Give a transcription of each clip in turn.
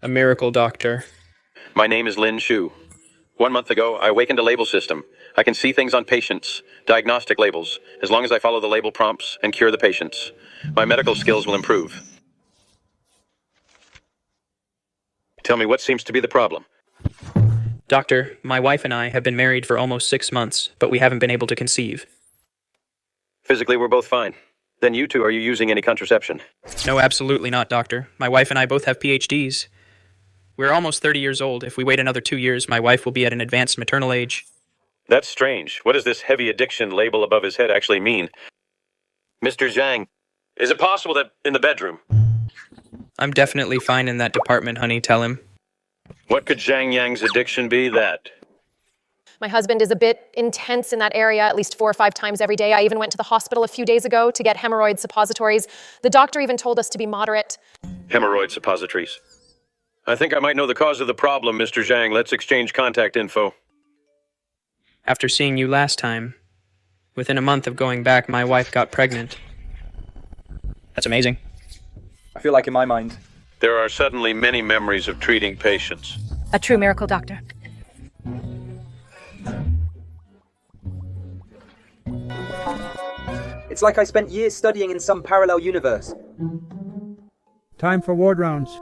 A miracle doctor. My name is Lin Shu. 1 month ago, I awakened a label system. I can see things on patients, diagnostic labels, as long as I follow the label prompts and cure the patients. My medical skills will improve. Tell me, what seems to be the problem? Doctor, my wife and I have been married for almost 6 months, but we haven't been able to conceive. Physically, we're both fine. Then you two, are you using any contraception? No, absolutely not, doctor. My wife and I both have PhDs. We're almost 30 years old. If we wait another 2 years, my wife will be at an advanced maternal age. That's strange. What does this heavy addiction label above his head actually mean? Mr. Zhang, is it possible that in the bedroom? I'm definitely fine in that department, honey, tell him. What could Zhang Yang's addiction be that? My husband is a bit intense in that area, at least 4 or 5 times every day. I even went to the hospital a few days ago to get hemorrhoid suppositories. The doctor even told us to be moderate. Hemorrhoid suppositories. I think I might know the cause of the problem, Mr. Zhang. Let's exchange contact info. After seeing you last time, within a month of going back, my wife got pregnant. That's amazing. I feel like in my mind. There are suddenly many memories of treating patients. A true miracle doctor. It's like I spent years studying in some parallel universe. Time for ward rounds.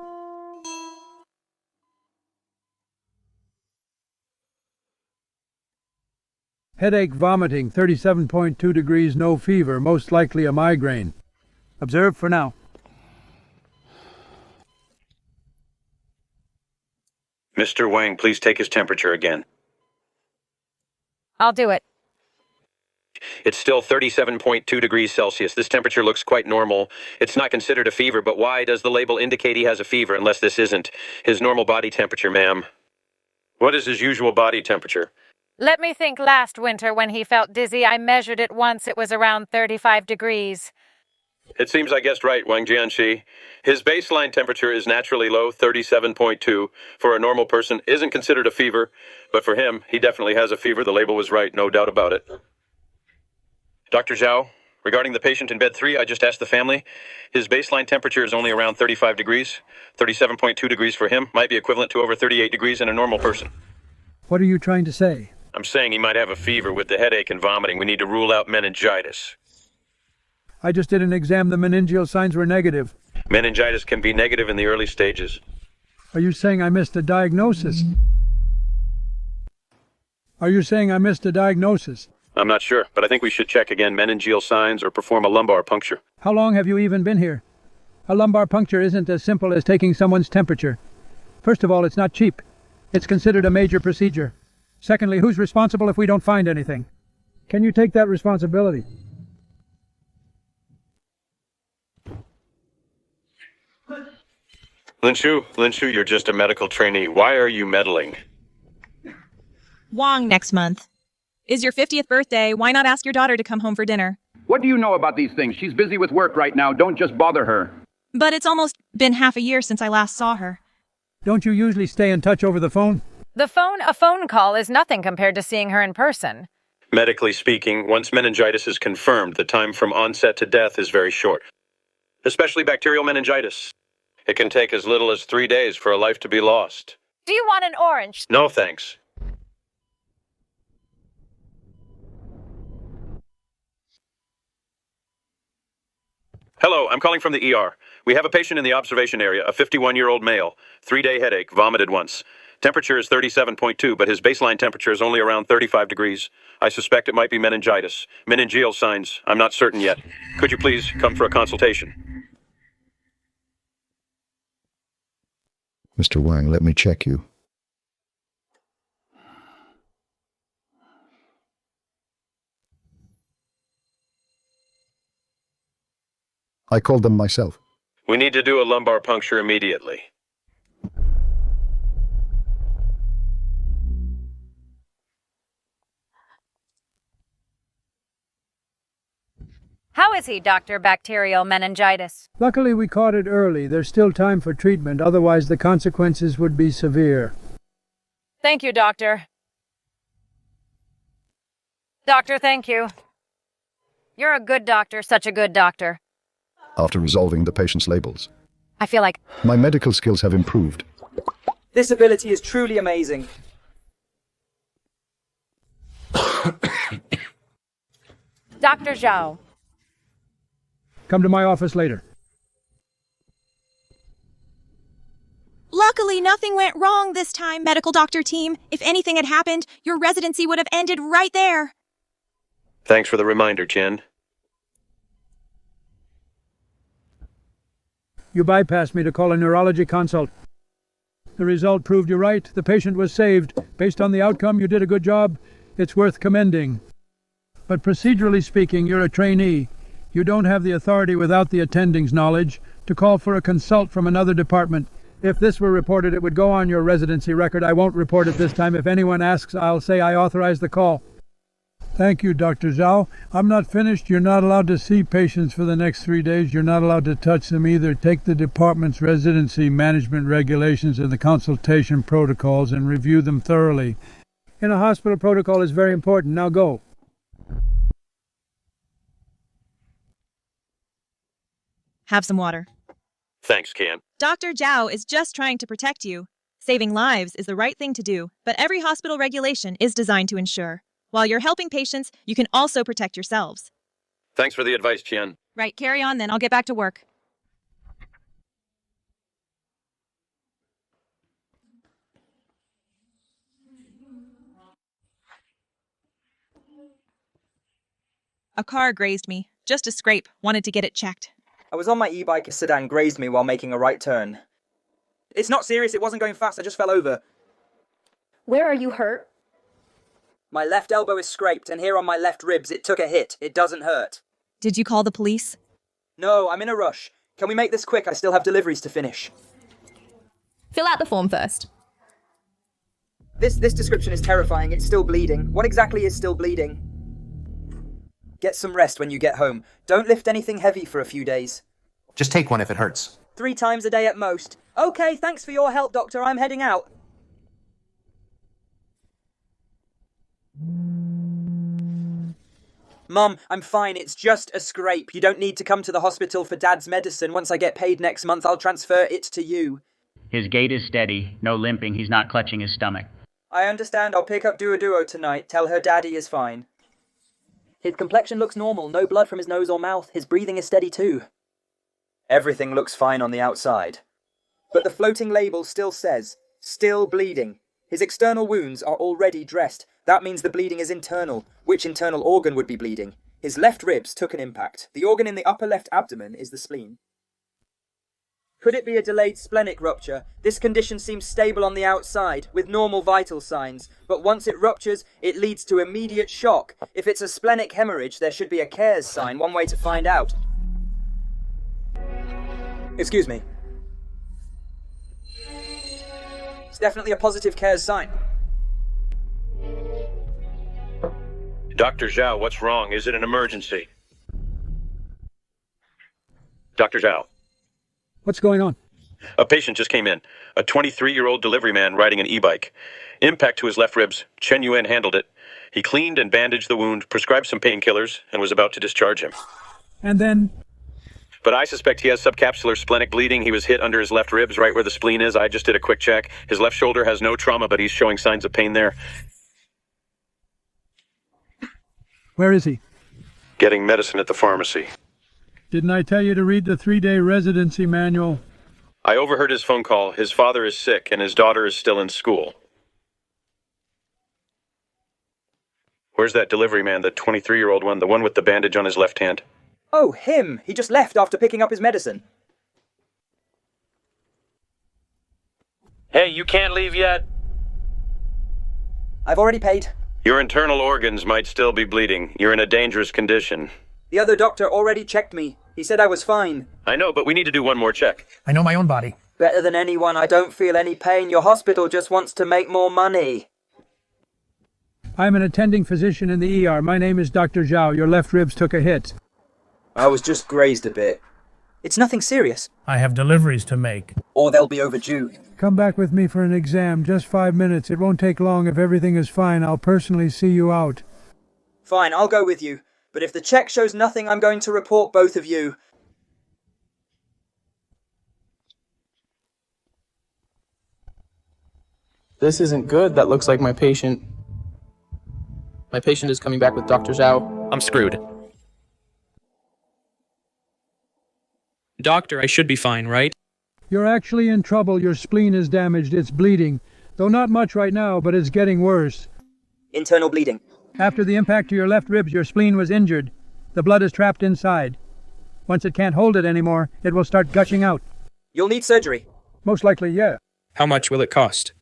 Headache, vomiting, 37.2 degrees, no fever, most likely a migraine. Observe for now. Mr. Wang, please take his temperature again. I'll do it. It's still 37.2 degrees Celsius. This temperature looks quite normal. It's not considered a fever, but why does the label indicate he has a fever unless this isn't his normal body temperature, ma'am? What is his usual body temperature? Let me think. Last winter when he felt dizzy, I measured it once. It was around 35 degrees. It seems I guessed right, Wang Jianxi. His baseline temperature is naturally low, 37.2. For a normal person, isn't considered a fever, but for him, he definitely has a fever. The label was right, no doubt about it. Dr. Zhao, regarding the patient in bed 3, I just asked the family. His baseline temperature is only around 35 degrees. 37.2 degrees for him might be equivalent to over 38 degrees in a normal person. What are you trying to say? I'm saying he might have a fever with the headache and vomiting. We need to rule out meningitis. I just did an exam. The meningeal signs were negative. Meningitis can be negative in the early stages. Are you saying I missed a diagnosis? Are you saying I missed a diagnosis? I'm not sure, but I think we should check again meningeal signs or perform a lumbar puncture. How long have you even been here? A lumbar puncture isn't as simple as taking someone's temperature. First of all, it's not cheap. It's considered a major procedure. Secondly, who's responsible if we don't find anything? Can you take that responsibility? Lin Shu, you're just a medical trainee. Why are you meddling? Wong next month. Is your 50th birthday. Why not ask your daughter to come home for dinner? What do you know about these things? She's busy with work right now. Don't just bother her. But it's almost been half a year since I last saw her. Don't you usually stay in touch over the phone? A phone call is nothing compared to seeing her in person. Medically speaking, once meningitis is confirmed, the time from onset to death is very short. Especially bacterial meningitis. It can take as little as 3 days for a life to be lost. Do you want an orange? No, thanks. Hello, I'm calling from the ER. We have a patient in the observation area, a 51-year-old male, 3-day headache, vomited once. Temperature is 37.2, but his baseline temperature is only around 35 degrees. I suspect it might be meningitis. Meningeal signs, I'm not certain yet. Could you please come for a consultation? Mr. Wang, let me check you. I called them myself. We need to do a lumbar puncture immediately. How is he, Dr. Bacterial meningitis? Luckily, we caught it early. There's still time for treatment, otherwise the consequences would be severe. Thank you, Doctor. Doctor, thank you. You're a good doctor, such a good doctor. After resolving the patient's labels, I feel like... my medical skills have improved. This ability is truly amazing. Dr. Zhao. Come to my office later. Luckily, nothing went wrong this time, medical doctor team. If anything had happened, your residency would have ended right there. Thanks for the reminder, Jen. You bypassed me to call a neurology consult. The result proved you right. The patient was saved. Based on the outcome, you did a good job. It's worth commending. But procedurally speaking, you're a trainee. You don't have the authority without the attending's knowledge to call for a consult from another department. If this were reported, it would go on your residency record. I won't report it this time. If anyone asks, I'll say I authorized the call. Thank you, Dr. Zhao. I'm not finished. You're not allowed to see patients for the next 3 days. You're not allowed to touch them either. Take the department's residency management regulations and the consultation protocols and review them thoroughly. In a hospital, protocol is very important. Now go. Have some water. Thanks, Cam. Dr. Zhao is just trying to protect you. Saving lives is the right thing to do, but every hospital regulation is designed to ensure. While you're helping patients, you can also protect yourselves. Thanks for the advice, Jen. Right, carry on then. I'll get back to work. A car grazed me. Just a scrape. Wanted to get it checked. I was on my e-bike, a sedan grazed me while making a right turn. It's not serious, it wasn't going fast, I just fell over. Where are you hurt? My left elbow is scraped, and here on my left ribs it took a hit. It doesn't hurt. Did you call the police? No, I'm in a rush. Can we make this quick? I still have deliveries to finish. Fill out the form first. This description is terrifying. It's still bleeding. What exactly is still bleeding? Get some rest when you get home. Don't lift anything heavy for a few days. Just take one if it hurts. 3 times a day at most. Okay, thanks for your help, Doctor. I'm heading out. Mum, I'm fine. It's just a scrape. You don't need to come to the hospital for Dad's medicine. Once I get paid next month, I'll transfer it to you. His gait is steady. No limping. He's not clutching his stomach. I understand. I'll pick up Duo tonight. Tell her Daddy is fine. His complexion looks normal. No blood from his nose or mouth. His breathing is steady too. Everything looks fine on the outside. But the floating label still says, still bleeding. His external wounds are already dressed. That means the bleeding is internal. Which internal organ would be bleeding? His left ribs took an impact. The organ in the upper left abdomen is the spleen. Could it be a delayed splenic rupture? This condition seems stable on the outside, with normal vital signs, but once it ruptures, it leads to immediate shock. If it's a splenic hemorrhage, there should be a CARES sign, one way to find out. Excuse me. It's definitely a positive CARES sign. Dr. Zhao, what's wrong? Is it an emergency? Dr. Zhao. What's going on? A patient just came in. A 23-year-old delivery man riding an e-bike. Impact to his left ribs. Chen Yuan handled it. He cleaned and bandaged the wound, prescribed some painkillers, and was about to discharge him. And then? But I suspect he has subcapsular splenic bleeding. He was hit under his left ribs, right where the spleen is. I just did a quick check. His left shoulder has no trauma, but he's showing signs of pain there. Where is he? Getting medicine at the pharmacy. Didn't I tell you to read the 3-day residency manual? I overheard his phone call. His father is sick, and his daughter is still in school. Where's that delivery man, the 23-year-old one, the one with the bandage on his left hand? Oh, him! He just left after picking up his medicine. Hey, you can't leave yet? I've already paid. Your internal organs might still be bleeding. You're in a dangerous condition. The other doctor already checked me. He said I was fine. I know, but we need to do one more check. I know my own body. Better than anyone. I don't feel any pain. Your hospital just wants to make more money. I'm an attending physician in the ER. My name is Dr. Zhao. Your left ribs took a hit. I was just grazed a bit. It's nothing serious. I have deliveries to make. Or they'll be overdue. Come back with me for an exam. Just 5 minutes. It won't take long. If everything is fine, I'll personally see you out. Fine, I'll go with you. But if the check shows nothing, I'm going to report both of you. This isn't good. That looks like my patient. My patient is coming back with Dr. Zhao. I'm screwed. Doctor, I should be fine, right? You're actually in trouble. Your spleen is damaged. It's bleeding. Though not much right now, but it's getting worse. Internal bleeding. After the impact to your left ribs, your spleen was injured. The blood is trapped inside. Once it can't hold it anymore, it will start gushing out. You'll need surgery. Most likely, yeah. How much will it cost?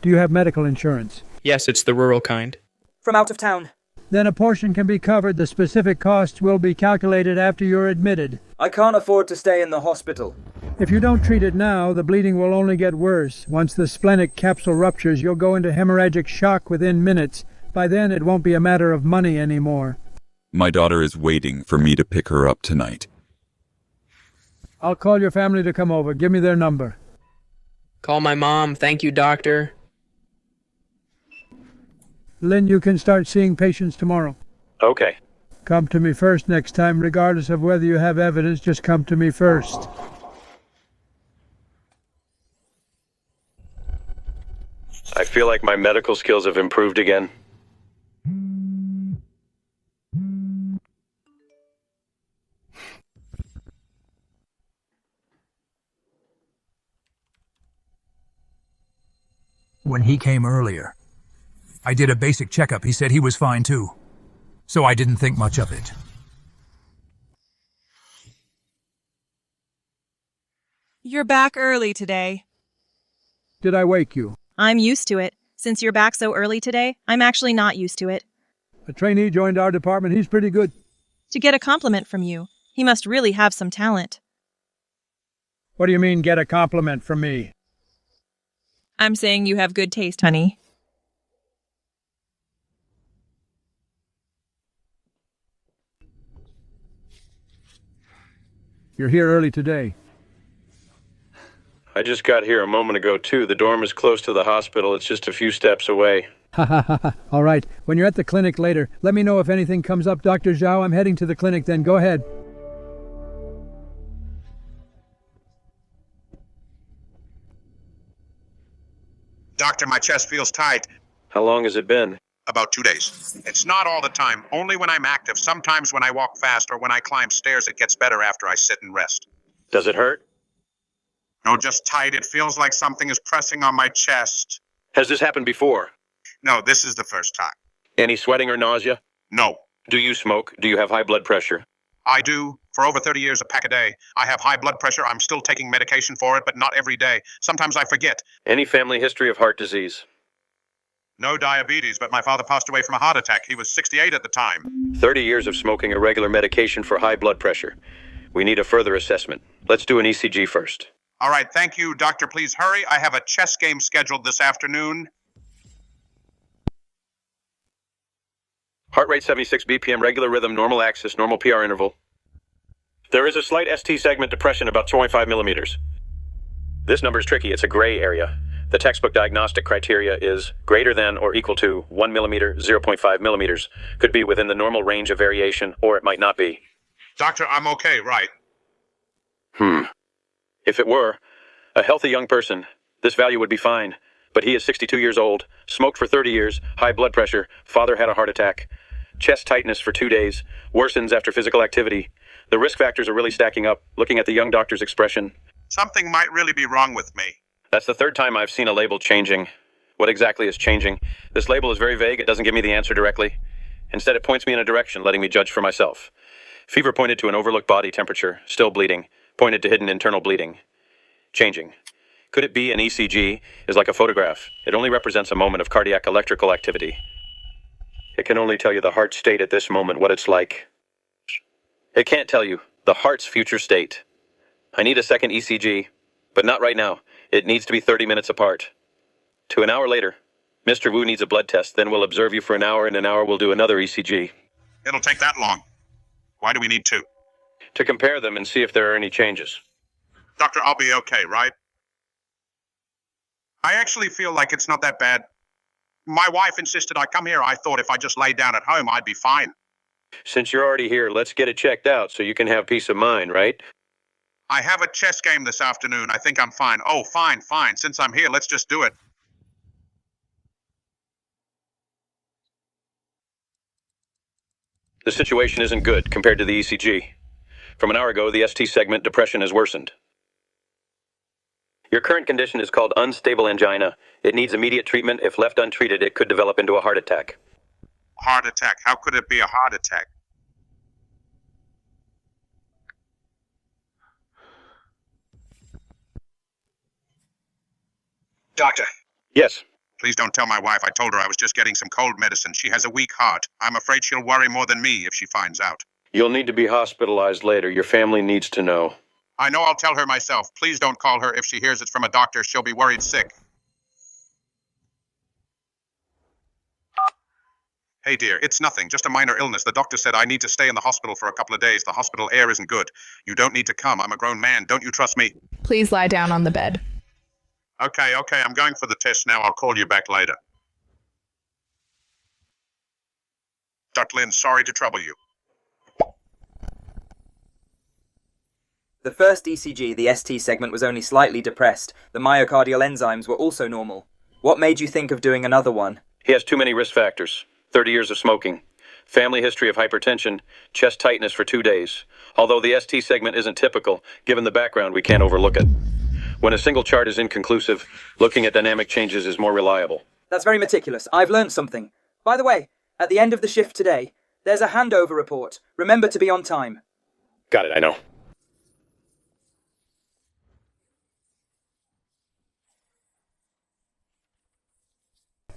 Do you have medical insurance? Yes, it's the rural kind. From out of town. Then a portion can be covered. The specific costs will be calculated after you're admitted. I can't afford to stay in the hospital. If you don't treat it now, the bleeding will only get worse. Once the splenic capsule ruptures, you'll go into hemorrhagic shock within minutes. By then, it won't be a matter of money anymore. My daughter is waiting for me to pick her up tonight. I'll call your family to come over. Give me their number. Call my mom. Thank you, doctor. Lin, you can start seeing patients tomorrow. Okay. Come to me first next time, regardless of whether you have evidence. Just come to me first. I feel like my medical skills have improved again. When he came earlier, I did a basic checkup. He said he was fine too. So I didn't think much of it. You're back early today. Did I wake you? I'm used to it. Since you're back so early today, I'm actually not used to it. A trainee joined our department. He's pretty good. To get a compliment from you, he must really have some talent. What do you mean, get a compliment from me? I'm saying you have good taste, honey. You're here early today. I just got here a moment ago, too. The dorm is close to the hospital. It's just a few steps away. Ha ha ha ha. All right. When you're at the clinic later, let me know if anything comes up. Dr. Zhao, I'm heading to the clinic then. Go ahead. Doctor, my chest feels tight. How long has it been? About 2 days. It's not all the time, only when I'm active. Sometimes when I walk fast or when I climb stairs, it gets better after I sit and rest. Does it hurt? No, just tight. It feels like something is pressing on my chest. Has this happened before? No, this is the first time. Any sweating or nausea? No. Do you smoke? Do you have high blood pressure? I do. For over 30 years, a pack a day. I have high blood pressure. I'm still taking medication for it, but not every day. Sometimes I forget. Any family history of heart disease? No diabetes, but my father passed away from a heart attack. He was 68 at the time. 30 years of smoking irregular medication for high blood pressure. We need a further assessment. Let's do an ECG first. All right, thank you. Doctor, please hurry. I have a chess game scheduled this afternoon. Heart rate 76 BPM, regular rhythm, normal axis, normal PR interval. There is a slight ST segment depression about 25 millimeters. This number is tricky. It's a gray area. The textbook diagnostic criteria is greater than or equal to 1 millimeter, 0.5 millimeters. Could be within the normal range of variation, or it might not be. Doctor, I'm okay, right? If it were a healthy young person, this value would be fine. But he is 62 years old, smoked for 30 years, high blood pressure, father had a heart attack, chest tightness for 2 days, worsens after physical activity. The risk factors are really stacking up, looking at the young doctor's expression. Something might really be wrong with me. That's the third time I've seen a label changing. What exactly is changing? This label is very vague. It doesn't give me the answer directly. Instead, it points me in a direction, letting me judge for myself. Fever pointed to an overlooked body temperature, still bleeding, pointed to hidden internal bleeding. Changing. Could it be an ECG is like a photograph? It only represents a moment of cardiac electrical activity. It can only tell you the heart state at this moment, what it's like. It can't tell you the heart's future state. I need a second ECG, but not right now. It needs to be 30 minutes apart. To an hour later, Mr. Wu needs a blood test, then we'll observe you for an hour, and an hour we'll do another ECG. It'll take that long. Why do we need two? To compare them and see if there are any changes. Doctor, I'll be okay, right? I actually feel like it's not that bad. My wife insisted I come here. I thought if I just lay down at home, I'd be fine. Since you're already here, let's get it checked out so you can have peace of mind, right? I have a chess game this afternoon. I think I'm fine. Oh, fine. Since I'm here, let's just do it. The situation isn't good compared to the ECG. From an hour ago, the ST segment depression has worsened. Your current condition is called unstable angina. It needs immediate treatment. If left untreated, it could develop into a heart attack. Heart attack? How could it be a heart attack? Doctor. Yes. Please don't tell my wife. I told her I was just getting some cold medicine. She has a weak heart. I'm afraid she'll worry more than me if she finds out. You'll need to be hospitalized later. Your family needs to know. I know I'll tell her myself. Please don't call her. If she hears it from a doctor, she'll be worried sick. Hey dear, it's nothing. Just a minor illness. The doctor said I need to stay in the hospital for a couple of days. The hospital air isn't good. You don't need to come. I'm a grown man. Don't you trust me? Please lie down on the bed. Okay, I'm going for the test now. I'll call you back later. Dr. Lin, sorry to trouble you. The first ECG, the ST segment, was only slightly depressed. The myocardial enzymes were also normal. What made you think of doing another one? He has too many risk factors. 30 years of smoking. Family history of hypertension. Chest tightness for 2 days. Although the ST segment isn't typical, given the background, we can't overlook it. When a single chart is inconclusive, looking at dynamic changes is more reliable. That's very meticulous. I've learned something. By the way, at the end of the shift today, there's a handover report. Remember to be on time. Got it, I know.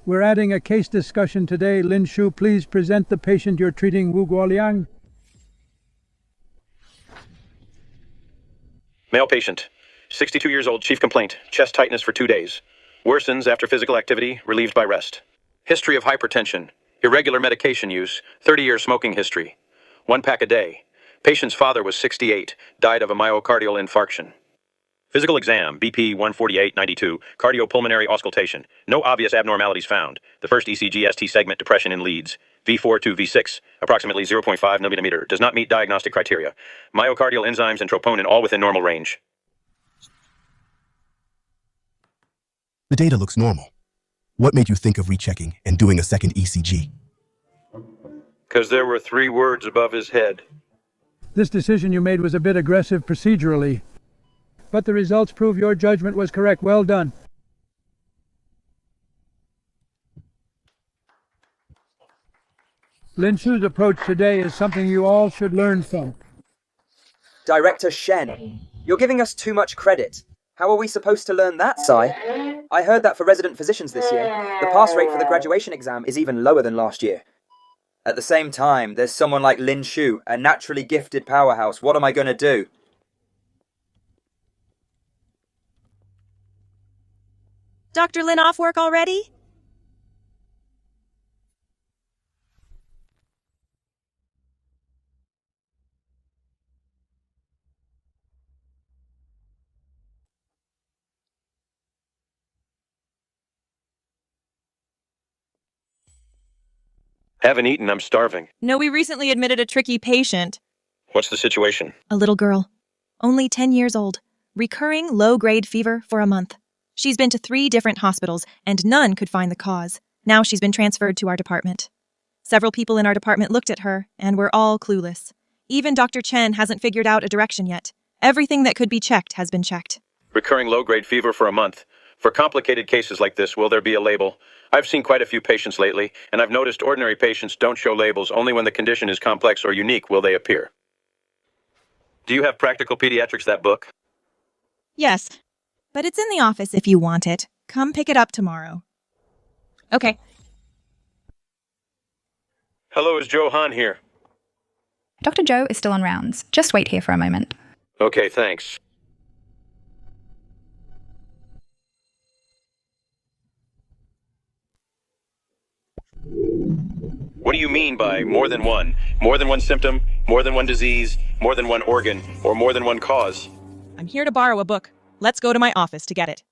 We're adding a case discussion today. Lin Shu, please present the patient you're treating, Wu Guoliang. Male patient. 62 years old, chief complaint. Chest tightness for 2 days. Worsens after physical activity, relieved by rest. History of hypertension. Irregular medication use. 30-year smoking history. 1 pack a day. Patient's father was 68, died of a myocardial infarction. Physical exam, BP 148/92, cardiopulmonary auscultation. No obvious abnormalities found. The first ECG ST segment depression in leads. V4 to V6, approximately 0.5 millimeter, does not meet diagnostic criteria. Myocardial enzymes and troponin all within normal range. The data looks normal. What made you think of rechecking and doing a second ECG? Because there were 3 words above his head. This decision you made was a bit aggressive procedurally, but the results prove your judgment was correct. Well done. Lin Shu's approach today is something you all should learn from. Director Shen, you're giving us too much credit. How are we supposed to learn that, Sai? I heard that for resident physicians this year, the pass rate for the graduation exam is even lower than last year. At the same time, there's someone like Lin Shu, a naturally gifted powerhouse. What am I going to do? Dr. Lin off work already? Haven't eaten, I'm starving. No, we recently admitted a tricky patient. What's the situation? A little girl. Only 10 years old. Recurring low-grade fever for a month. She's been to 3 different hospitals, and none could find the cause. Now she's been transferred to our department. Several people in our department looked at her, and we're all clueless. Even Dr. Chen hasn't figured out a direction yet. Everything that could be checked has been checked. Recurring low-grade fever for a month. For complicated cases like this, will there be a label? I've seen quite a few patients lately, and I've noticed ordinary patients don't show labels. Only when the condition is complex or unique will they appear. Do you have Practical Pediatrics, that book? Yes, but it's in the office if you want it. Come pick it up tomorrow. Okay. Hello, is Joe Han here? Dr. Joe is still on rounds. Just wait here for a moment. Okay, thanks. What do you mean by more than one? More than one symptom, more than one disease, more than one organ, or more than one cause? I'm here to borrow a book. Let's go to my office to get it.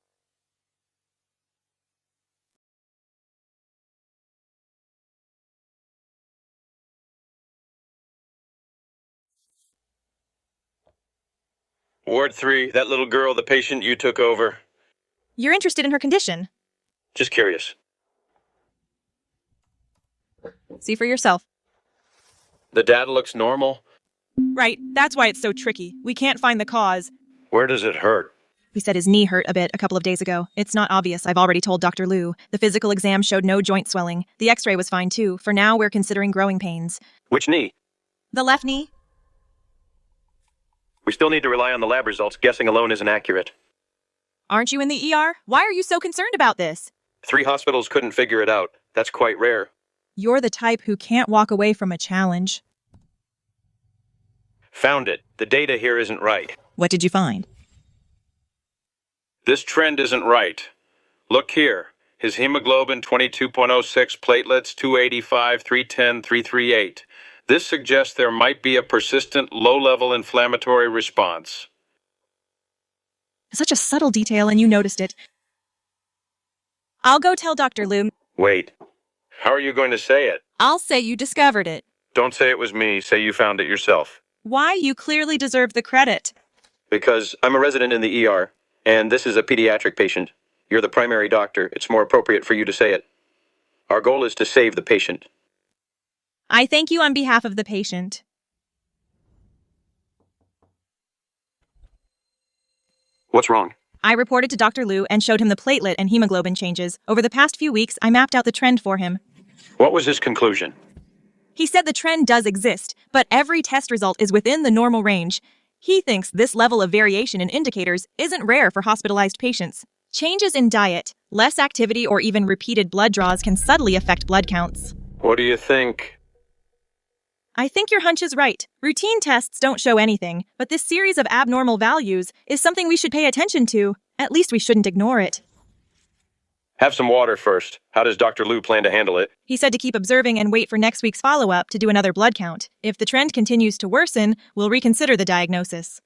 Ward 3, that little girl, the patient you took over. You're interested in her condition? Just curious. See for yourself. The data looks normal. Right, that's why it's so tricky. We can't find the cause. Where does it hurt? He said his knee hurt a bit a couple of days ago. It's not obvious, I've already told Dr. Liu. The physical exam showed no joint swelling. The x-ray was fine too. For now, we're considering growing pains. Which knee? The left knee? We still need to rely on the lab results. Guessing alone isn't accurate. Aren't you in the ER? Why are you so concerned about this? 3 hospitals couldn't figure it out. That's quite rare. You're the type who can't walk away from a challenge. Found it. The data here isn't right. What did you find? This trend isn't right. Look here. His hemoglobin 22.06, platelets 285, 310, 338. This suggests there might be a persistent low-level inflammatory response. Such a subtle detail and you noticed it. I'll go tell Dr. Liu. Wait. How are you going to say it? I'll say you discovered it. Don't say it was me. Say you found it yourself. Why? You clearly deserve the credit. Because I'm a resident in the ER, and this is a pediatric patient. You're the primary doctor. It's more appropriate for you to say it. Our goal is to save the patient. I thank you on behalf of the patient. What's wrong? I reported to Dr. Liu and showed him the platelet and hemoglobin changes. Over the past few weeks, I mapped out the trend for him. What was his conclusion? He said the trend does exist, but every test result is within the normal range. He thinks this level of variation in indicators isn't rare for hospitalized patients. Changes in diet, less activity, or even repeated blood draws can subtly affect blood counts. What do you think? I think your hunch is right. Routine tests don't show anything, but this series of abnormal values is something we should pay attention to. At least we shouldn't ignore it. Have some water first. How does Dr. Liu plan to handle it? He said to keep observing and wait for next week's follow-up to do another blood count. If the trend continues to worsen, we'll reconsider the diagnosis.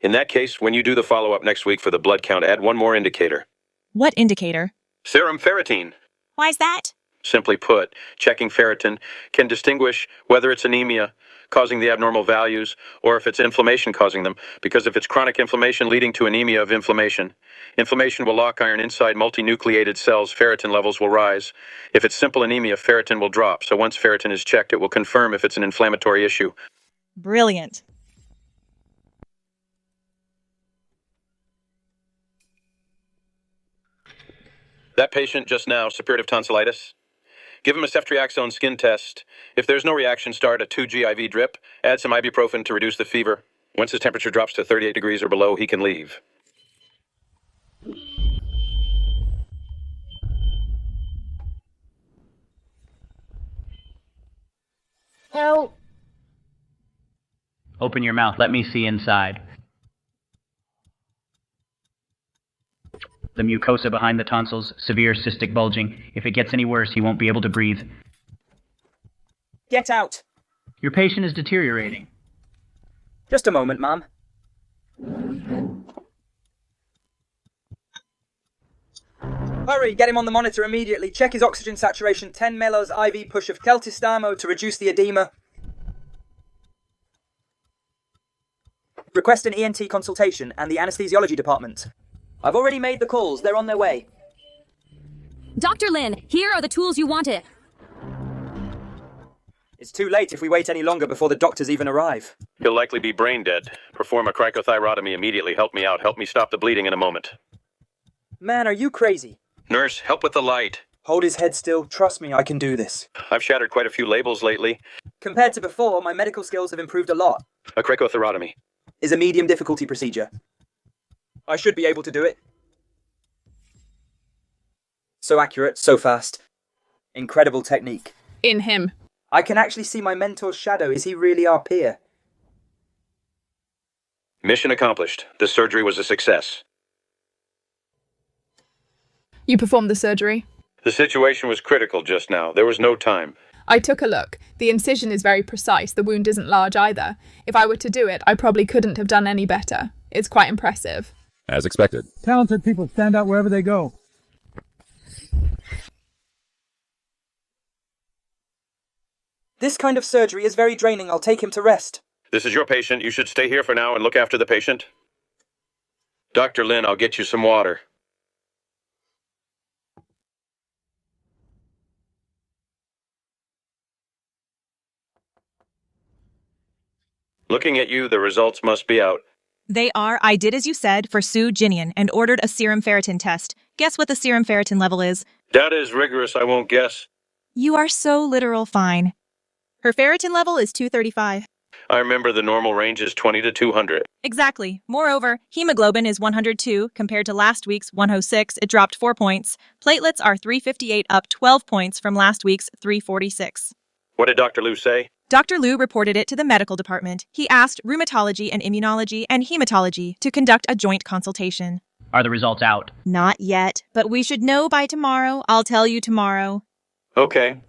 In that case, when you do the follow-up next week for the blood count, add one more indicator. What indicator? Serum ferritin. Why's that? Simply put, checking ferritin can distinguish whether it's anemia causing the abnormal values or if it's inflammation causing them, because if it's chronic inflammation leading to anemia of inflammation, inflammation will lock iron inside multinucleated cells, ferritin levels will rise. If it's simple anemia, ferritin will drop, so once ferritin is checked, it will confirm if it's an inflammatory issue. Brilliant. That patient just now, suppurative tonsillitis. Give him a ceftriaxone skin test. If there's no reaction, start a 2G IV drip. Add some ibuprofen to reduce the fever. Once his temperature drops to 38 degrees or below, he can leave. Help. Open your mouth. Let me see inside. The mucosa behind the tonsils, severe cystic bulging. If it gets any worse, he won't be able to breathe. Get out! Your patient is deteriorating. Just a moment, ma'am. Hurry, get him on the monitor immediately. Check his oxygen saturation. 10 millos IV push of keltistamo to reduce the edema. Request an ENT consultation and the anesthesiology department. I've already made the calls. They're on their way. Dr. Lin, here are the tools you wanted. It's too late if we wait any longer before the doctors even arrive. He'll likely be brain dead. Perform a cricothyrotomy immediately. Help me out. Help me stop the bleeding in a moment. Man, are you crazy? Nurse, help with the light. Hold his head still. Trust me, I can do this. I've shattered quite a few labels lately. Compared to before, my medical skills have improved a lot. A cricothyrotomy is a medium difficulty procedure. I should be able to do it. So accurate, so fast. Incredible technique. In him. I can actually see my mentor's shadow. Is he really our peer? Mission accomplished. The surgery was a success. You performed the surgery? The situation was critical just now. There was no time. I took a look. The incision is very precise. The wound isn't large either. If I were to do it, I probably couldn't have done any better. It's quite impressive. As expected. Talented people stand out wherever they go. This kind of surgery is very draining. I'll take him to rest. This is your patient. You should stay here for now and look after the patient. Dr. Lin, I'll get you some water. Looking at you, the results must be out. They are. I did as you said for Sue Jinian and ordered a serum ferritin test. Guess what the serum ferritin level is? Data is rigorous, I won't guess. You are so literal fine. Her ferritin level is 235. I remember the normal range is 20 to 200. Exactly. Moreover, hemoglobin is 102 compared to last week's 106. It dropped 4 points. Platelets are 358, up 12 points from last week's 346. What did Dr. Liu say? Dr. Liu reported it to the medical department. He asked rheumatology and immunology and hematology to conduct a joint consultation. Are the results out? Not yet, but we should know by tomorrow. I'll tell you tomorrow. Okay.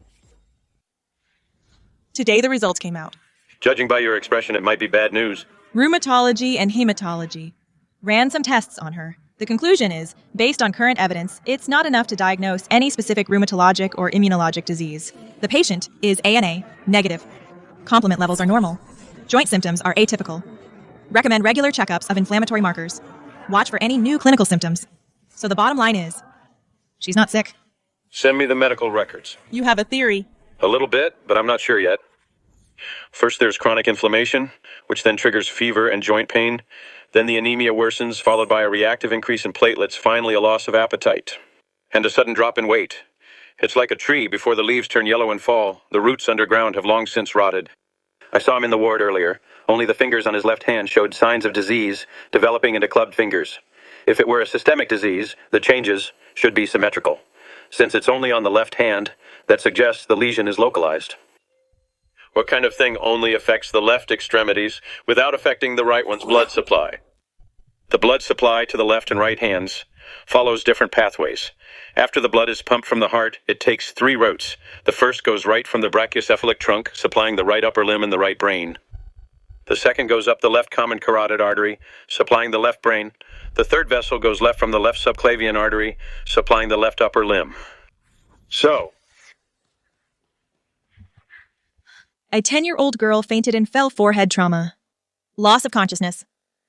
Today the results came out. Judging by your expression, it might be bad news. Rheumatology and hematology ran some tests on her. The conclusion is, based on current evidence, it's not enough to diagnose any specific rheumatologic or immunologic disease. The patient is ANA negative. Complement levels are normal. Joint symptoms are atypical. Recommend regular checkups of inflammatory markers. Watch for any new clinical symptoms. So the bottom line is, she's not sick. Send me the medical records. You have a theory. A little bit, but I'm not sure yet. First there's chronic inflammation, which then triggers fever and joint pain. Then the anemia worsens, followed by a reactive increase in platelets, finally a loss of appetite. And a sudden drop in weight. It's like a tree before the leaves turn yellow and fall. The roots underground have long since rotted. I saw him in the ward earlier. Only the fingers on his left hand showed signs of disease, developing into clubbed fingers. If it were a systemic disease, the changes should be symmetrical. Since it's only on the left hand, that suggests the lesion is localized. What kind of thing only affects the left extremities without affecting the right one's blood supply? The blood supply to the left and right hands follows different pathways. After the blood is pumped from the heart, it takes 3 routes. The first goes right from the brachiocephalic trunk, supplying the right upper limb and the right brain. The second goes up the left common carotid artery, supplying the left brain. The third vessel goes left from the left subclavian artery, supplying the left upper limb. So, A 10-year-old girl fainted and fell forehead trauma. Loss of consciousness.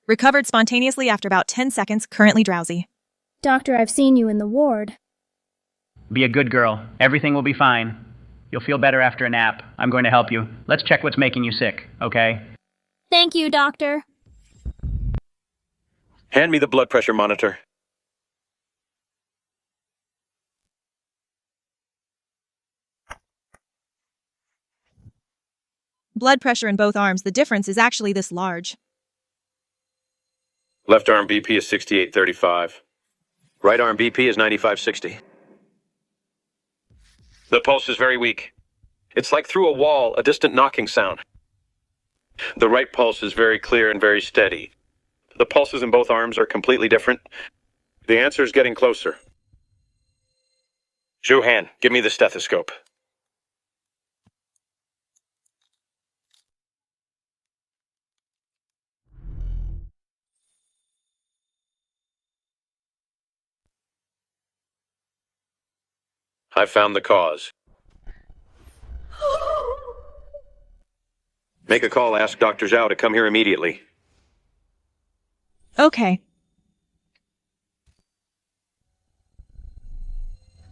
Recovered spontaneously after about 10 seconds, currently drowsy. Doctor, I've seen you in the ward. Be a good girl. Everything will be fine. You'll feel better after a nap. I'm going to help you. Let's check what's making you sick, okay? Thank you, Doctor. hand me the blood pressure monitor. Blood pressure in both arms, the difference is actually this large. Left arm BP is 6835. Right arm BP is 9560. The pulse is very weak. It's like through a wall, a distant knocking sound. The right pulse is very clear and very steady. The pulses in both arms are completely different. The answer is getting closer. Zhu-Han, give me the stethoscope. I found the cause. Make a call, ask Dr. Zhao to come here immediately. Okay.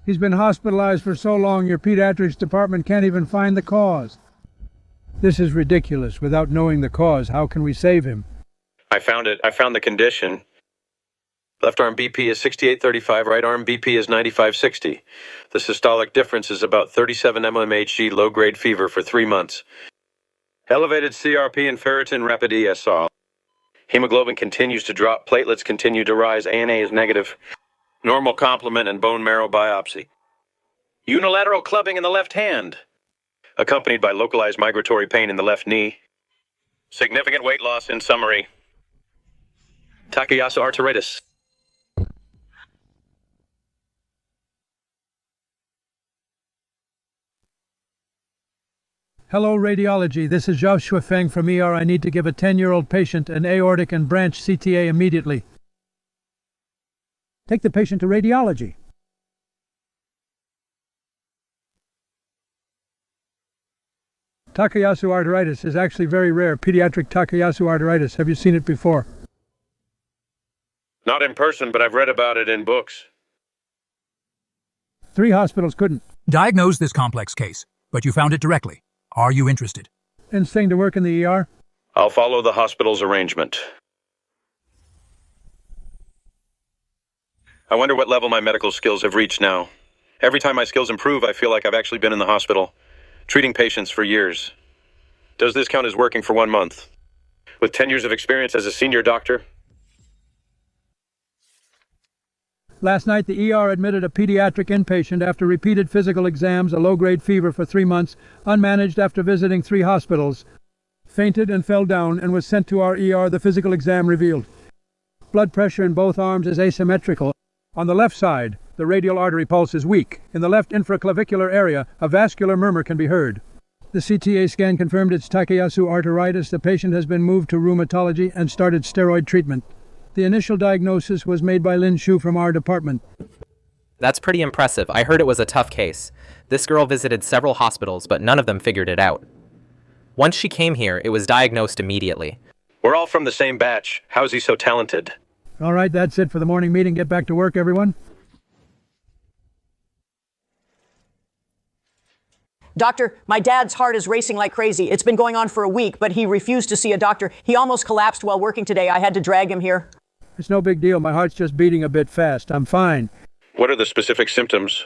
He's been hospitalized for so long your pediatrics department can't even find the cause. This is ridiculous. Without knowing the cause, how can we save him? I found it. I found the condition. Left arm BP is 6835, right arm BP is 9560. The systolic difference is about 37 mmHg low-grade fever for 3 months. Elevated CRP and ferritin rapid EDSA. Hemoglobin continues to drop, platelets continue to rise, ANA is negative. Normal complement and bone marrow biopsy. Unilateral clubbing in the left hand, accompanied by localized migratory pain in the left knee. Significant weight loss in summary. Takayasu arteritis. Hello, radiology. This is Zhao Shuifeng from ER. I need to give a 10-year-old patient an aortic and branch CTA immediately. Take the patient to radiology. Takayasu arteritis is actually very rare. Pediatric Takayasu arteritis. Have you seen it before? Not in person, but I've read about it in books. 3 hospitals couldn't. Diagnose this complex case, but you found it directly. Are you interested? And staying to work in the ER? I'll follow the hospital's arrangement. I wonder what level my medical skills have reached now. Every time my skills improve, I feel like I've actually been in the hospital, treating patients for years. Does this count as working for 1 month? With 10 years of experience as a senior doctor? Last night, the ER admitted a pediatric inpatient after repeated physical exams, a low-grade fever for 3 months, unmanaged after visiting 3 hospitals. Fainted and fell down and was sent to our ER, the physical exam revealed. Blood pressure in both arms is asymmetrical. On the left side, the radial artery pulse is weak. In the left infraclavicular area, a vascular murmur can be heard. The CTA scan confirmed it's Takayasu arteritis. The patient has been moved to rheumatology and started steroid treatment. The initial diagnosis was made by Lin Shu from our department. That's pretty impressive. I heard it was a tough case. This girl visited several hospitals, but none of them figured it out. Once she came here, it was diagnosed immediately. We're all from the same batch. How is he so talented? All right, that's it for the morning meeting. Get back to work, everyone. Doctor, my dad's heart is racing like crazy. It's been going on for a week, but he refused to see a doctor. He almost collapsed while working today. I had to drag him here. It's no big deal. My heart's just beating a bit fast. I'm fine. What are the specific symptoms?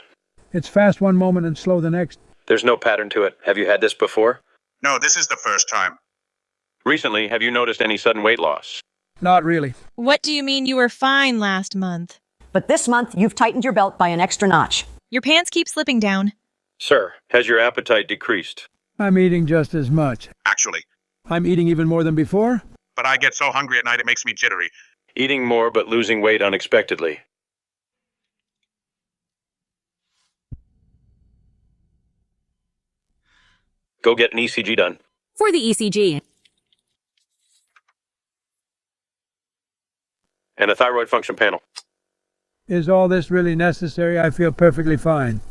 It's fast one moment and slow the next. There's no pattern to it. Have you had this before? No, this is the first time. Recently, have you noticed any sudden weight loss? Not really. What do you mean you were fine last month? But this month, you've tightened your belt by an extra notch. Your pants keep slipping down. Sir, has your appetite decreased? I'm eating just as much. Actually. I'm eating even more than before? But I get so hungry at night it makes me jittery. Eating more but losing weight unexpectedly. Go get an ECG done. For the ECG. And a thyroid function panel. Is all this really necessary? I feel perfectly fine.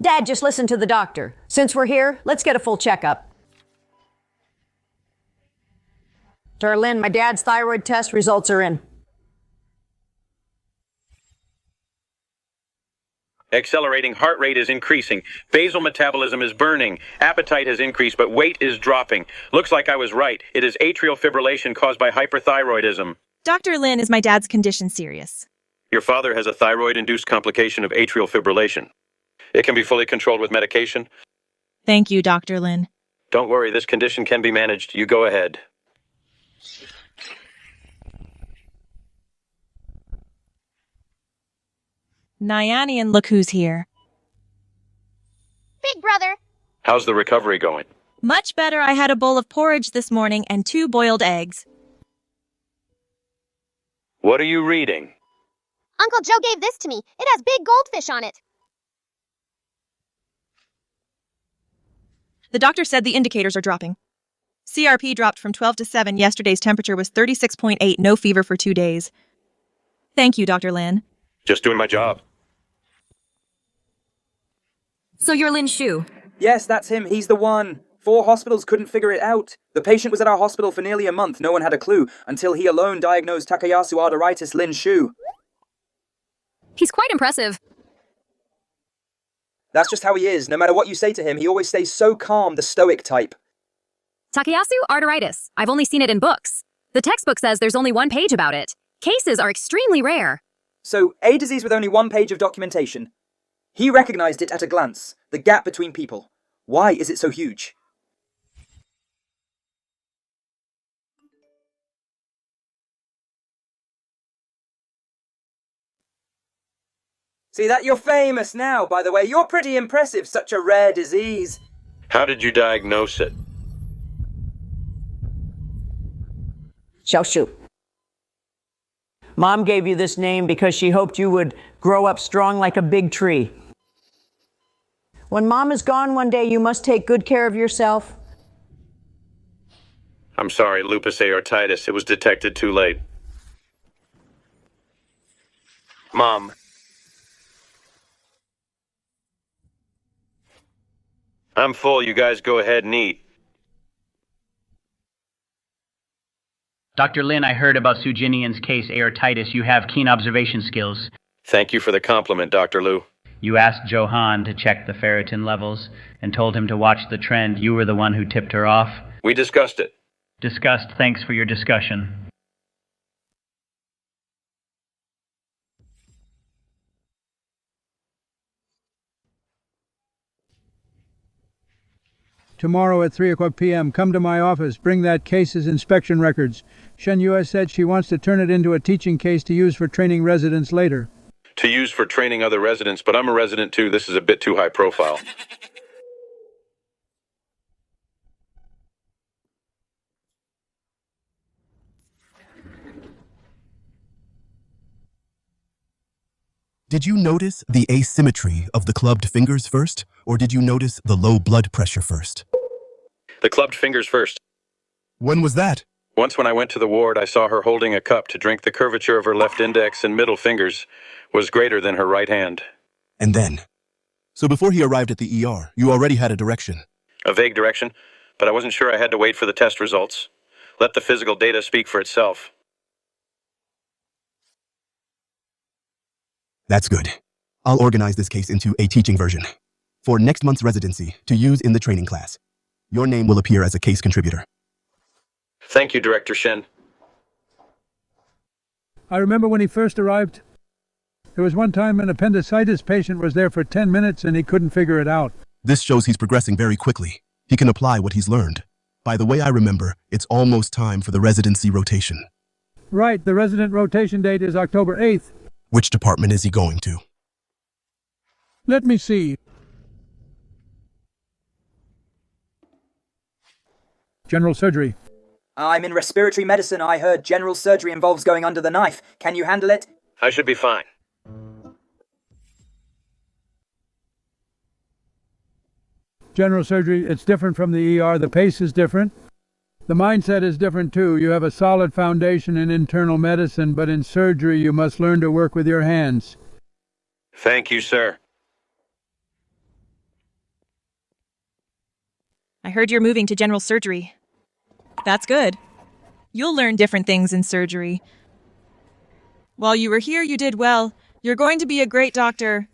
Dad, just listen to the doctor. Since we're here, let's get a full checkup. Dr. Lin, my dad's thyroid test results are in. Accelerating heart rate is increasing. Basal metabolism is burning. Appetite has increased, but weight is dropping. Looks like I was right. It is atrial fibrillation caused by hyperthyroidism. Dr. Lin, is my dad's condition serious? Your father has a thyroid-induced complication of atrial fibrillation. It can be fully controlled with medication. Thank you, Dr. Lin. Don't worry, this condition can be managed. You go ahead. Nyanian, look who's here. Big brother. How's the recovery going? Much better. I had a bowl of porridge this morning and 2 boiled eggs. What are you reading? Uncle Joe gave this to me. It has big goldfish on it. The doctor said the indicators are dropping. CRP dropped from 12 to 7. Yesterday's temperature was 36.8, no fever for 2 days. Thank you, Dr. Lin. Just doing my job. So you're Lin Shu? Yes, that's him. He's the one. 4 hospitals couldn't figure it out. The patient was at our hospital for nearly a month. No one had a clue, until he alone diagnosed Takayasu arteritis Lin Shu. He's quite impressive. That's just how he is. No matter what you say to him, he always stays so calm, the stoic type. Takayasu arteritis. I've only seen it in books. The textbook says there's only 1 page about it. Cases are extremely rare. So, a disease with only 1 page of documentation. He recognized it at a glance, the gap between people. Why is it so huge? See that? You're famous now, by the way. You're pretty impressive, such a rare disease. How did you diagnose it? Xiaoshu. Mom gave you this name because she hoped you would grow up strong like a big tree. When Mom is gone one day, you must take good care of yourself. I'm sorry, lupus aortitis. It was detected too late. Mom. I'm full. You guys go ahead and eat. Dr. Lin, I heard about Sujinian's case aortitis. You have keen observation skills. Thank you for the compliment, Dr. Liu. You asked Johan to check the ferritin levels and told him to watch the trend. You were the one who tipped her off. We discussed it. Discussed. Thanks for your discussion. Tomorrow at 3 o'clock p.m., come to my office. Bring that case's inspection records. Shen Yue said she wants to turn it into a teaching case to use for training residents later. To use for training other residents, but I'm a resident too. This is a bit too high profile. Did you notice the asymmetry of the clubbed fingers first, or did you notice the low blood pressure first? The clubbed fingers first. When was that? Once when I went to the ward, I saw her holding a cup to drink. The curvature of her left index and middle fingers was greater than her right hand. And then? So before he arrived at the ER, you already had a direction. A vague direction, but I wasn't sure I had to wait for the test results. Let the physical data speak for itself. That's good. I'll organize this case into a teaching version for next month's residency to use in the training class. Your name will appear as a case contributor. Thank you, Director Shen. I remember when he first arrived. There was one time an appendicitis patient was there for 10 minutes and he couldn't figure it out. This shows he's progressing very quickly. He can apply what he's learned. By the way I remember, it's almost time for the residency rotation. Right, the resident rotation date is October 8th. Which department is he going to? Let me see. General surgery. I'm in respiratory medicine. I heard general surgery involves going under the knife. Can you handle it? I should be fine. General surgery, it's different from the ER. The pace is different. The mindset is different too. You have a solid foundation in internal medicine, but in surgery you must learn to work with your hands. Thank you, sir. I heard you're moving to general surgery. That's good. You'll learn different things in surgery. While you were here, you did well. You're going to be a great doctor.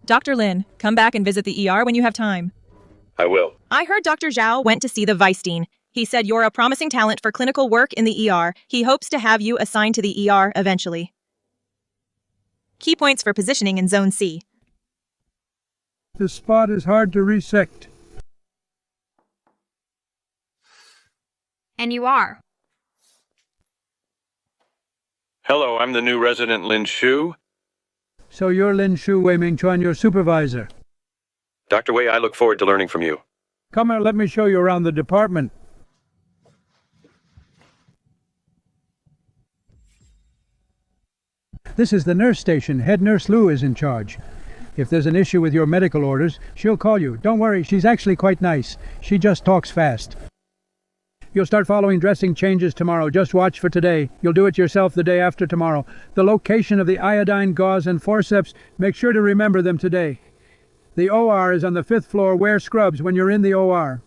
Dr. Lin, come back and visit the ER when you have time. I will. I heard Dr. Zhao went to see the vice dean. He said you're a promising talent for clinical work in the ER. He hopes to have you assigned to the ER eventually. Key points for positioning in Zone C. This spot is hard to resect. And you are. Hello, I'm the new resident Lin Shu. So you're Lin Shu, Wei Mingchuan, your supervisor. Dr. Wei, I look forward to learning from you. Come here, let me show you around the department. This is the nurse station. Head nurse Lu is in charge. If there's an issue with your medical orders, she'll call you. Don't worry, she's actually quite nice. She just talks fast. You'll start following dressing changes tomorrow. Just watch for today. You'll do it yourself the day after tomorrow. The location of the iodine gauze and forceps, make sure to remember them today. The OR is on the 5th floor. Wear scrubs when you're in the OR.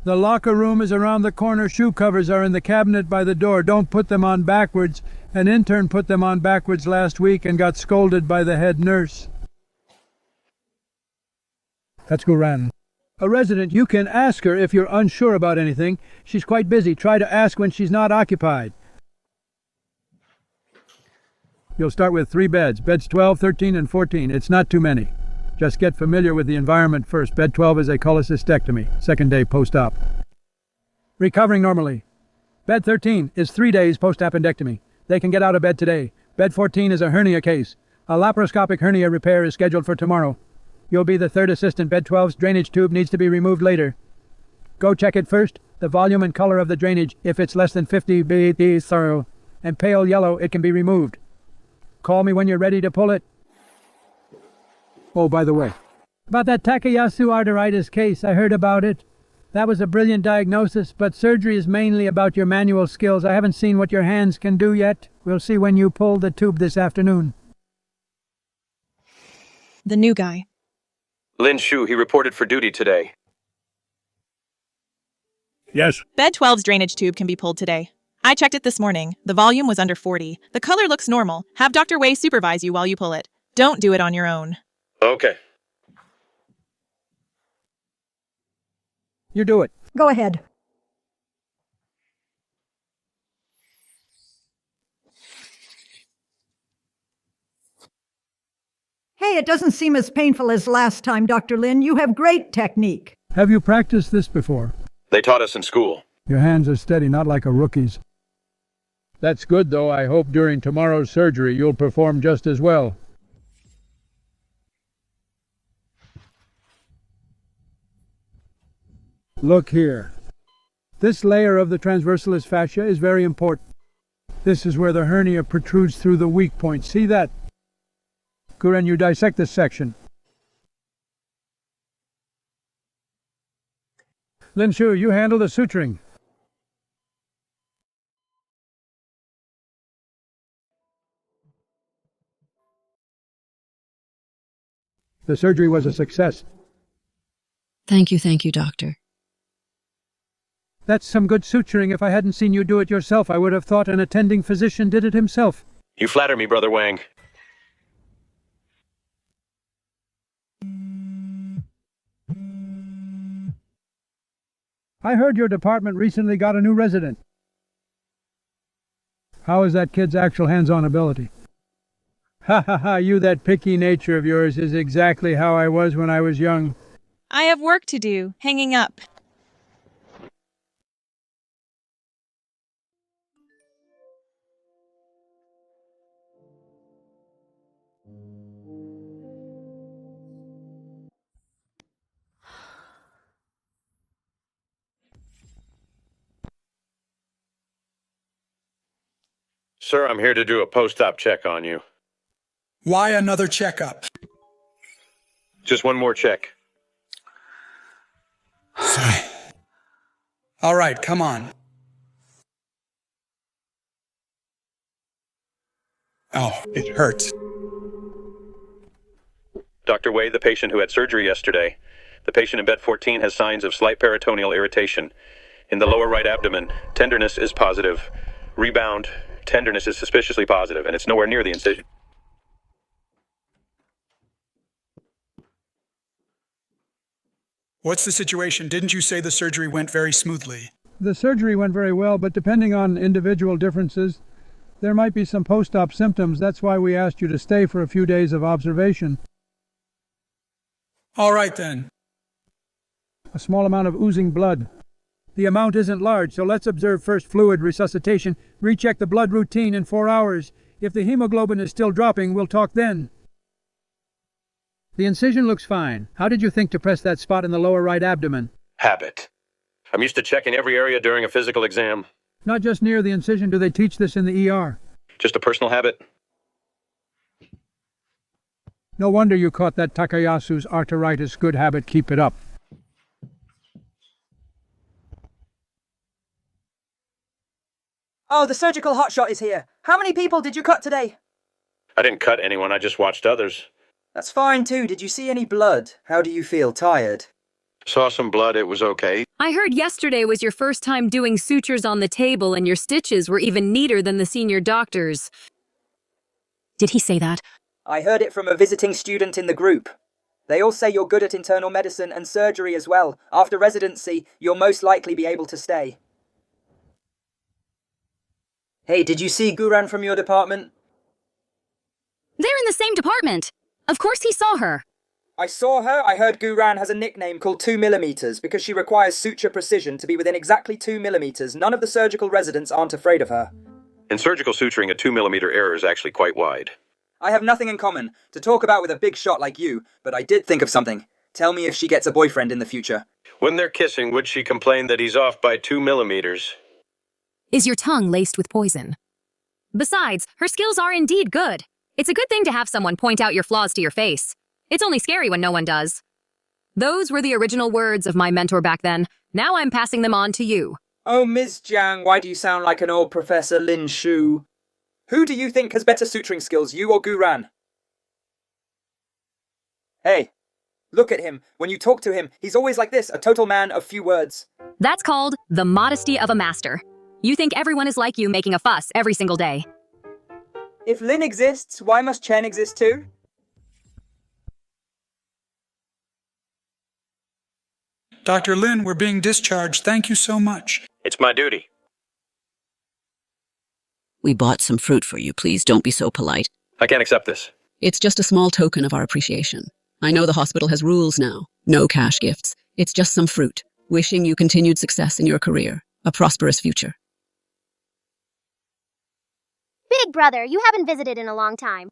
The locker room is around the corner. Shoe covers are in the cabinet by the door. Don't put them on backwards. An intern put them on backwards last week and got scolded by the head nurse. That's Guran. A resident, you can ask her if you're unsure about anything. She's quite busy. Try to ask when she's not occupied. You'll start with 3 beds. Beds 12, 13, and 14. It's not too many. Just get familiar with the environment first. Bed 12 is a cholecystectomy. 2nd day post-op. Recovering normally. Bed 13 is 3 days post-appendectomy. They can get out of bed today. Bed 14 is a hernia case. A laparoscopic hernia repair is scheduled for tomorrow. You'll be the 3rd assistant. Bed 12's drainage tube needs to be removed later. Go check it first. The volume and color of the drainage. If it's less than 50 be thorough and pale yellow, it can be removed. Call me when you're ready to pull it. Oh, by the way, about that Takayasu arteritis case, I heard about it. That was a brilliant diagnosis, but surgery is mainly about your manual skills. I haven't seen what your hands can do yet. We'll see when you pull the tube this afternoon. The new guy. Lin Shu, he reported for duty today. Yes. Bed 12's drainage tube can be pulled today. I checked it this morning. The volume was under 40. The color looks normal. Have Dr. Wei supervise you while you pull it. Don't do it on your own. Okay. You do it. Go ahead. Hey, it doesn't seem as painful as last time, Dr. Lin. You have great technique. Have you practiced this before? They taught us in school. Your hands are steady, not like a rookie's. That's good, though. I hope during tomorrow's surgery you'll perform just as well. Look here. This layer of the transversalis fascia is very important. This is where the hernia protrudes through the weak point. See that? Guren, you dissect this section. Lin Shu, you handle the suturing. The surgery was a success. Thank you, doctor. That's some good suturing. If I hadn't seen you do it yourself, I would have thought an attending physician did it himself. You flatter me, Brother Wang. I heard your department recently got a new resident. How is that kid's actual hands-on ability? Ha ha ha, you, that picky nature of yours is exactly how I was when I was young. I have work to do, hanging up. Sir, I'm here to do a post-op check on you. Why another checkup? Just one more check. All right, come on. Oh, it hurts. Dr. Wei, the patient who had surgery yesterday. The patient in bed 14 has signs of slight peritoneal irritation. In the lower right abdomen, tenderness is positive. Rebound, tenderness is suspiciously positive, and it's nowhere near the incision. What's the situation? Didn't you say the surgery went very smoothly? The surgery went very well, but depending on individual differences, there might be some post-op symptoms. That's why we asked you to stay for a few days of observation. All right, then. A small amount of oozing blood. The amount isn't large, so let's observe first fluid resuscitation. Recheck the blood routine in 4 hours. If the hemoglobin is still dropping, we'll talk then. The incision looks fine. How did you think to press that spot in the lower right abdomen? Habit. I'm used to checking every area during a physical exam. Not just near the incision. Do they teach this in the ER? Just a personal habit. No wonder you caught that Takayasu's arteritis. Good habit. Keep it up. Oh, the surgical hotshot is here. How many people did you cut today? I didn't cut anyone, I just watched others. That's fine too. Did you see any blood? How do you feel? Tired? Saw some blood, it was okay. I heard yesterday was your first time doing sutures on the table and your stitches were even neater than the senior doctor's. Did he say that? I heard it from a visiting student in the group. They all say you're good at internal medicine and surgery as well. After residency, you'll most likely be able to stay. Hey, did you see Guran from your department? They're in the same department. Of course he saw her. I saw her. I heard Guran has a nickname called 2mm because she requires suture precision to be within exactly 2mm. None of the surgical residents aren't afraid of her. In surgical suturing, a 2mm error is actually quite wide. I have nothing in common to talk about with a big shot like you, but I did think of something. Tell me if she gets a boyfriend in the future. When they're kissing, would she complain that he's off by 2mm? Is your tongue laced with poison? Besides, her skills are indeed good. It's a good thing to have someone point out your flaws to your face. It's only scary when no one does. Those were the original words of my mentor back then. Now I'm passing them on to you. Oh, Ms. Jiang, why do you sound like an old Professor Lin Shu? Who do you think has better suturing skills, you or Guran? Hey, look at him. When you talk to him, he's always like this, a total man of few words. That's called the modesty of a master. You think everyone is like you making a fuss every single day. If Lin exists, why must Chen exist too? Dr. Lin, we're being discharged. Thank you so much. It's my duty. We bought some fruit for you. Please don't be so polite. I can't accept this. It's just a small token of our appreciation. I know the hospital has rules now. No cash gifts. It's just some fruit. Wishing you continued success in your career. A prosperous future. Big brother, you haven't visited in a long time.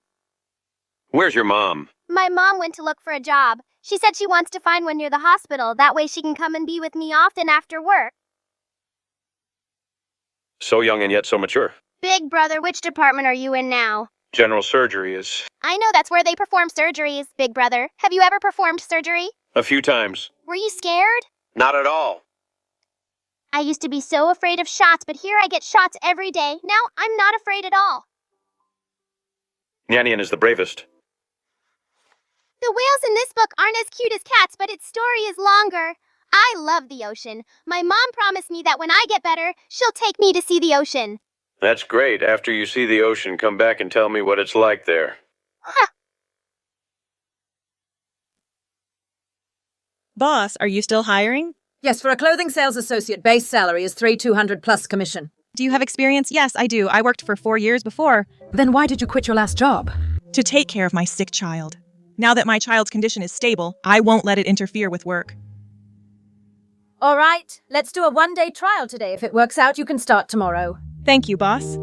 Where's your mom? My mom went to look for a job. She said she wants to find one near the hospital. That way she can come and be with me often after work. So young and yet so mature. Big brother, which department are you in now? General surgery is... I know that's where they perform surgeries, big brother. Have you ever performed surgery? a few times. Were you scared? Not at all. I used to be so afraid of shots, but here I get shots every day. Now I'm not afraid at all. Nyanyan is the bravest. The whales in this book aren't as cute as cats, but its story is longer. I love the ocean. My mom promised me that when I get better, she'll take me to see the ocean. That's great. After you see the ocean, come back and tell me what it's like there. Boss, are you still hiring? Yes, for a clothing sales associate, base salary is $3,200 plus commission. Do you have experience? Yes, I do. I worked for 4 years before. Then why did you quit your last job? To take care of my sick child. Now that my child's condition is stable, I won't let it interfere with work. All right, let's do a one-day trial today. If it works out, you can start tomorrow. Thank you, boss.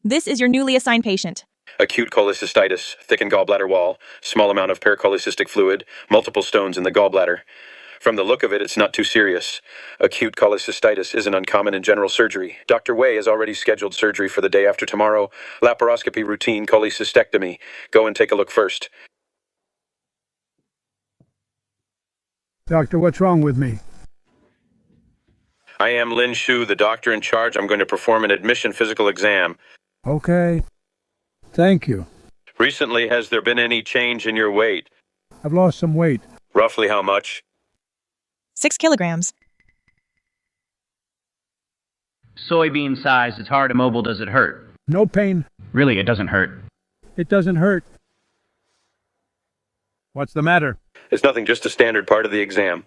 This is your newly assigned patient. Acute cholecystitis, thickened gallbladder wall, small amount of pericholecystic fluid, multiple stones in the gallbladder. From the look of it, it's not too serious. Acute cholecystitis isn't uncommon in general surgery. Dr. Wei has already scheduled surgery for the day after tomorrow. Laparoscopy routine, cholecystectomy. Go and take a look first. Doctor, what's wrong with me? I am Lin Shu, the doctor in charge. I'm going to perform an admission physical exam. Okay. Thank you. Recently, has there been any change in your weight? I've lost some weight. Roughly how much? 6 kilograms. Soybean size, it's hard and mobile. Does it hurt? No pain. Really, it doesn't hurt. It doesn't hurt. What's the matter? It's nothing, just a standard part of the exam.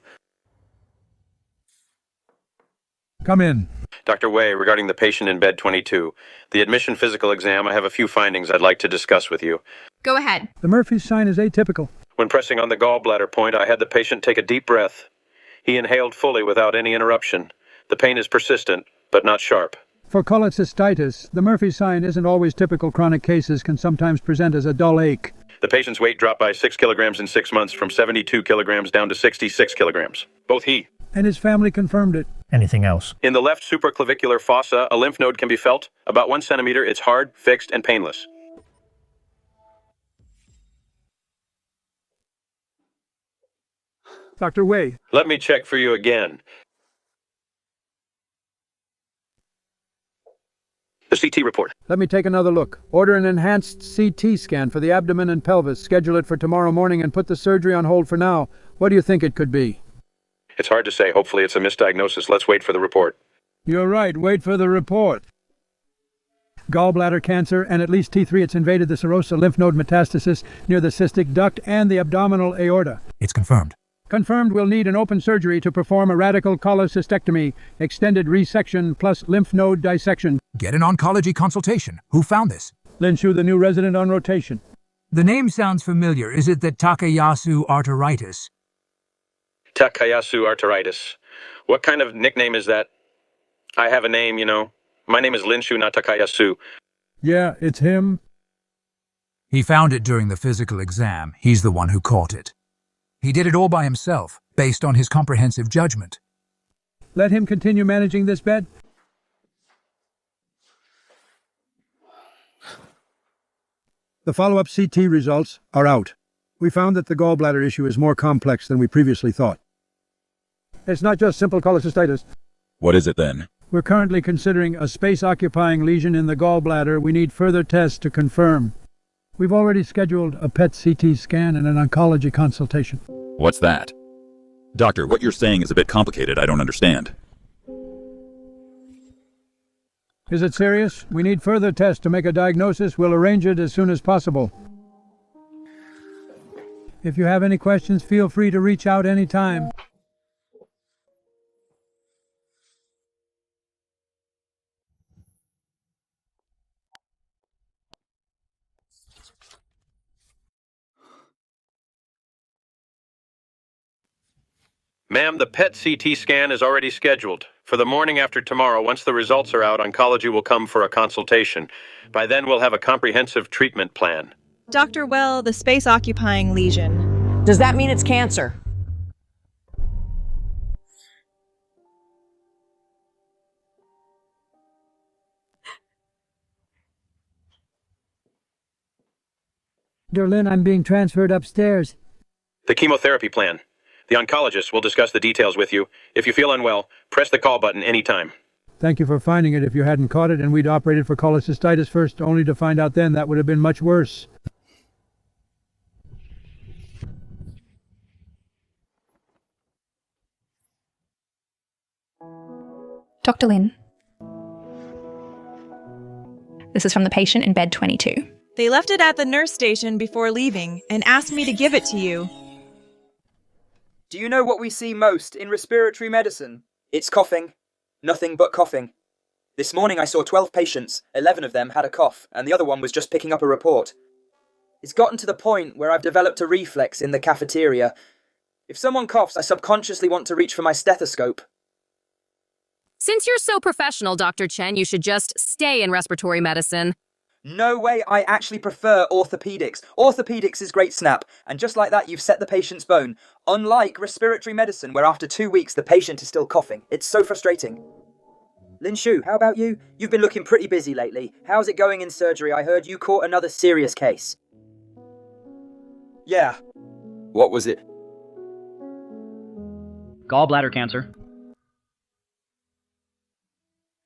Come in. Dr. Wei, regarding the patient in bed 22, the admission physical exam, I have a few findings I'd like to discuss with you. Go ahead. The Murphy's sign is atypical. When pressing on the gallbladder point, I had the patient take a deep breath. He inhaled fully without any interruption. The pain is persistent, but not sharp. For cholecystitis, the Murphy's sign isn't always typical. Chronic cases can sometimes present as a dull ache. The patient's weight dropped by 6 kilograms in 6 months, from 72 kilograms down to 66 kilograms. Both he and his family confirmed it. Anything else? In the left supraclavicular fossa, a lymph node can be felt. About 1 centimeter, it's hard, fixed, and painless. Dr. Wei. Let me check for you again. The CT report. Let me take another look. Order an enhanced CT scan for the abdomen and pelvis. Schedule it for tomorrow morning and put the surgery on hold for now. What do you think it could be? It's hard to say. Hopefully it's a misdiagnosis. Let's wait for the report. You're right. Wait for the report. Gallbladder cancer, and at least T3. It's invaded the serosa lymph node metastasis near the cystic duct and the abdominal aorta. It's confirmed. Confirmed we'll need an open surgery to perform a radical cholecystectomy, extended resection plus lymph node dissection. Get an oncology consultation. Who found this? Lin Shu, the new resident on rotation. The name sounds familiar. Is it the Takayasu arteritis? Takayasu arteritis. What kind of nickname is that? I have a name, you know. My name is Lin Shu, not Takayasu. Yeah, it's him. He found it during the physical exam. He's the one who caught it. He did it all by himself, based on his comprehensive judgment. Let him continue managing this bed. The follow-up CT results are out. We found that the gallbladder issue is more complex than we previously thought. It's not just simple cholecystitis. What is it then? We're currently considering a space-occupying lesion in the gallbladder. We need further tests to confirm. We've already scheduled a PET CT scan and an oncology consultation. What's that? Doctor, what you're saying is a bit complicated. I don't understand. Is it serious? We need further tests to make a diagnosis. We'll arrange it as soon as possible. If you have any questions, feel free to reach out anytime. Ma'am, the PET CT scan is already scheduled. For the morning after tomorrow, once the results are out, oncology will come for a consultation. By then, we'll have a comprehensive treatment plan. Dr. Well, the space-occupying lesion. Does that mean it's cancer? Dr. Lin, I'm being transferred upstairs. The chemotherapy plan. The oncologist will discuss the details with you. If you feel unwell, press the call button anytime. Thank you for finding it. If you hadn't caught it and we'd operated for cholecystitis first, only to find out then, that would have been much worse. Dr. Lin. This is from the patient in bed 22. They left it at the nurse station before leaving and asked me to give it to you. Do you know what we see most in respiratory medicine? It's coughing. Nothing but coughing. This morning I saw 12 patients. 11 of them had a cough, and the other one was just picking up a report. It's gotten to the point where I've developed a reflex in the cafeteria. If someone coughs, I subconsciously want to reach for my stethoscope. Since you're so professional, Dr. Chen, you should just stay in respiratory medicine. No way, I actually prefer orthopedics. Orthopedics is great snap, and just like that you've set the patient's bone. Unlike respiratory medicine, where after 2 weeks the patient is still coughing. It's so frustrating. Lin Shu, how about you? You've been looking pretty busy lately. How's it going in surgery? I heard you caught another serious case. Yeah. What was it? Gallbladder cancer.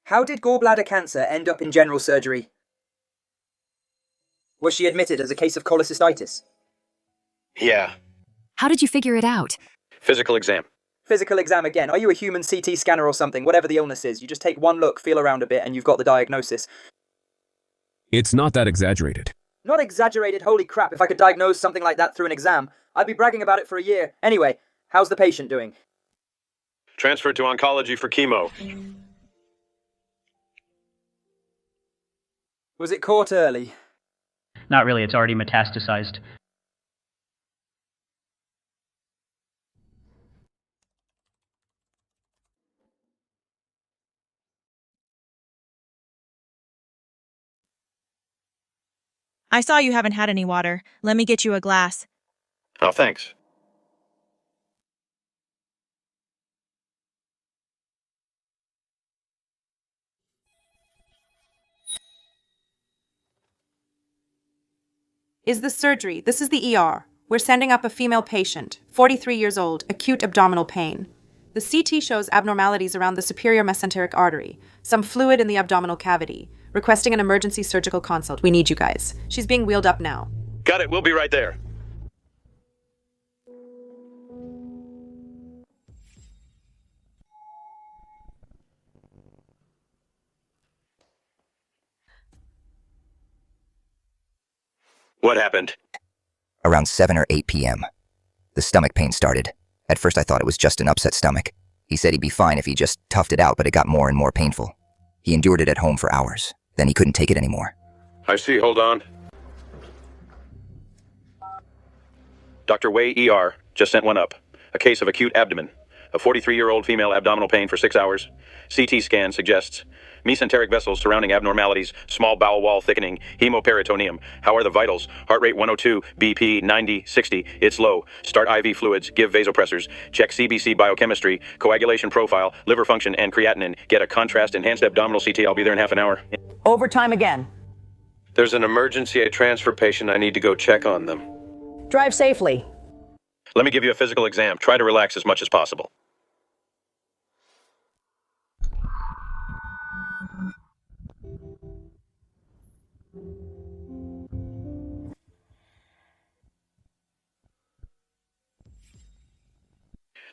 How did gallbladder cancer end up in general surgery? Was she admitted as a case of cholecystitis? Yeah. How did you figure it out? Physical exam. Physical exam again. Are you a human CT scanner or something? Whatever the illness is, you just take one look, feel around a bit, and you've got the diagnosis. It's not that exaggerated. Not exaggerated, holy crap. If I could diagnose something like that through an exam, I'd be bragging about it for a year. Anyway, how's the patient doing? Transferred to oncology for chemo. Was it caught early? Not really, it's already metastasized. I saw you haven't had any water. Let me get you a glass. Oh, thanks. Is this surgery? This is the ER. We're sending up a female patient, 43 years old, acute abdominal pain. The CT shows abnormalities around the superior mesenteric artery, some fluid in the abdominal cavity. Requesting an emergency surgical consult. We need you guys. She's being wheeled up now. Got it, we'll be right there. What happened? Around 7 or 8 p.m. The stomach pain started. At first I thought it was just an upset stomach. He said he'd be fine if he just toughed it out, but it got more and more painful. He endured it at home for hours. Then he couldn't take it anymore. I see, hold on. Dr. Wei ER just sent one up. A case of acute abdomen. A 43-year-old female abdominal pain for 6 hours. CT scan suggests mesenteric vessels surrounding abnormalities, small bowel wall thickening, hemoperitoneum. How are the vitals? Heart rate 102, BP 90, 60. It's low. Start IV fluids, give vasopressors, check CBC biochemistry, coagulation profile, liver function, and creatinine. Get a contrast-enhanced abdominal CT. I'll be there in half an hour. Overtime again. There's an emergency transfer patient. I need to go check on them. Drive safely. Let me give you a physical exam. Try to relax as much as possible.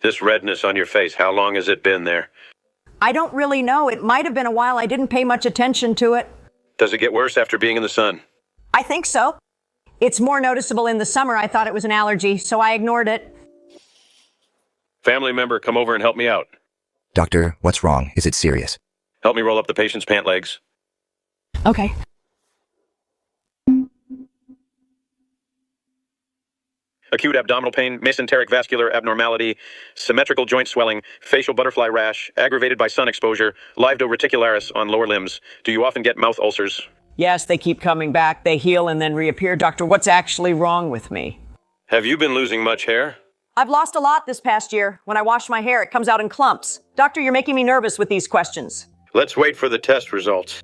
This redness on your face, how long has it been there? I don't really know. It might have been a while. I didn't pay much attention to it. Does it get worse after being in the sun? I think so. It's more noticeable in the summer. I thought it was an allergy, so I ignored it. Family member, come over and help me out. Doctor, what's wrong? Is it serious? Help me roll up the patient's pant legs. Okay. acute abdominal pain, mesenteric vascular abnormality, symmetrical joint swelling, facial butterfly rash, aggravated by sun exposure, livedo reticularis on lower limbs. Do you often get mouth ulcers? Yes, they keep coming back. They heal and then reappear. Doctor, what's actually wrong with me? Have you been losing much hair? I've lost a lot this past year. When I wash my hair, it comes out in clumps. Doctor, you're making me nervous with these questions. Let's wait for the test results.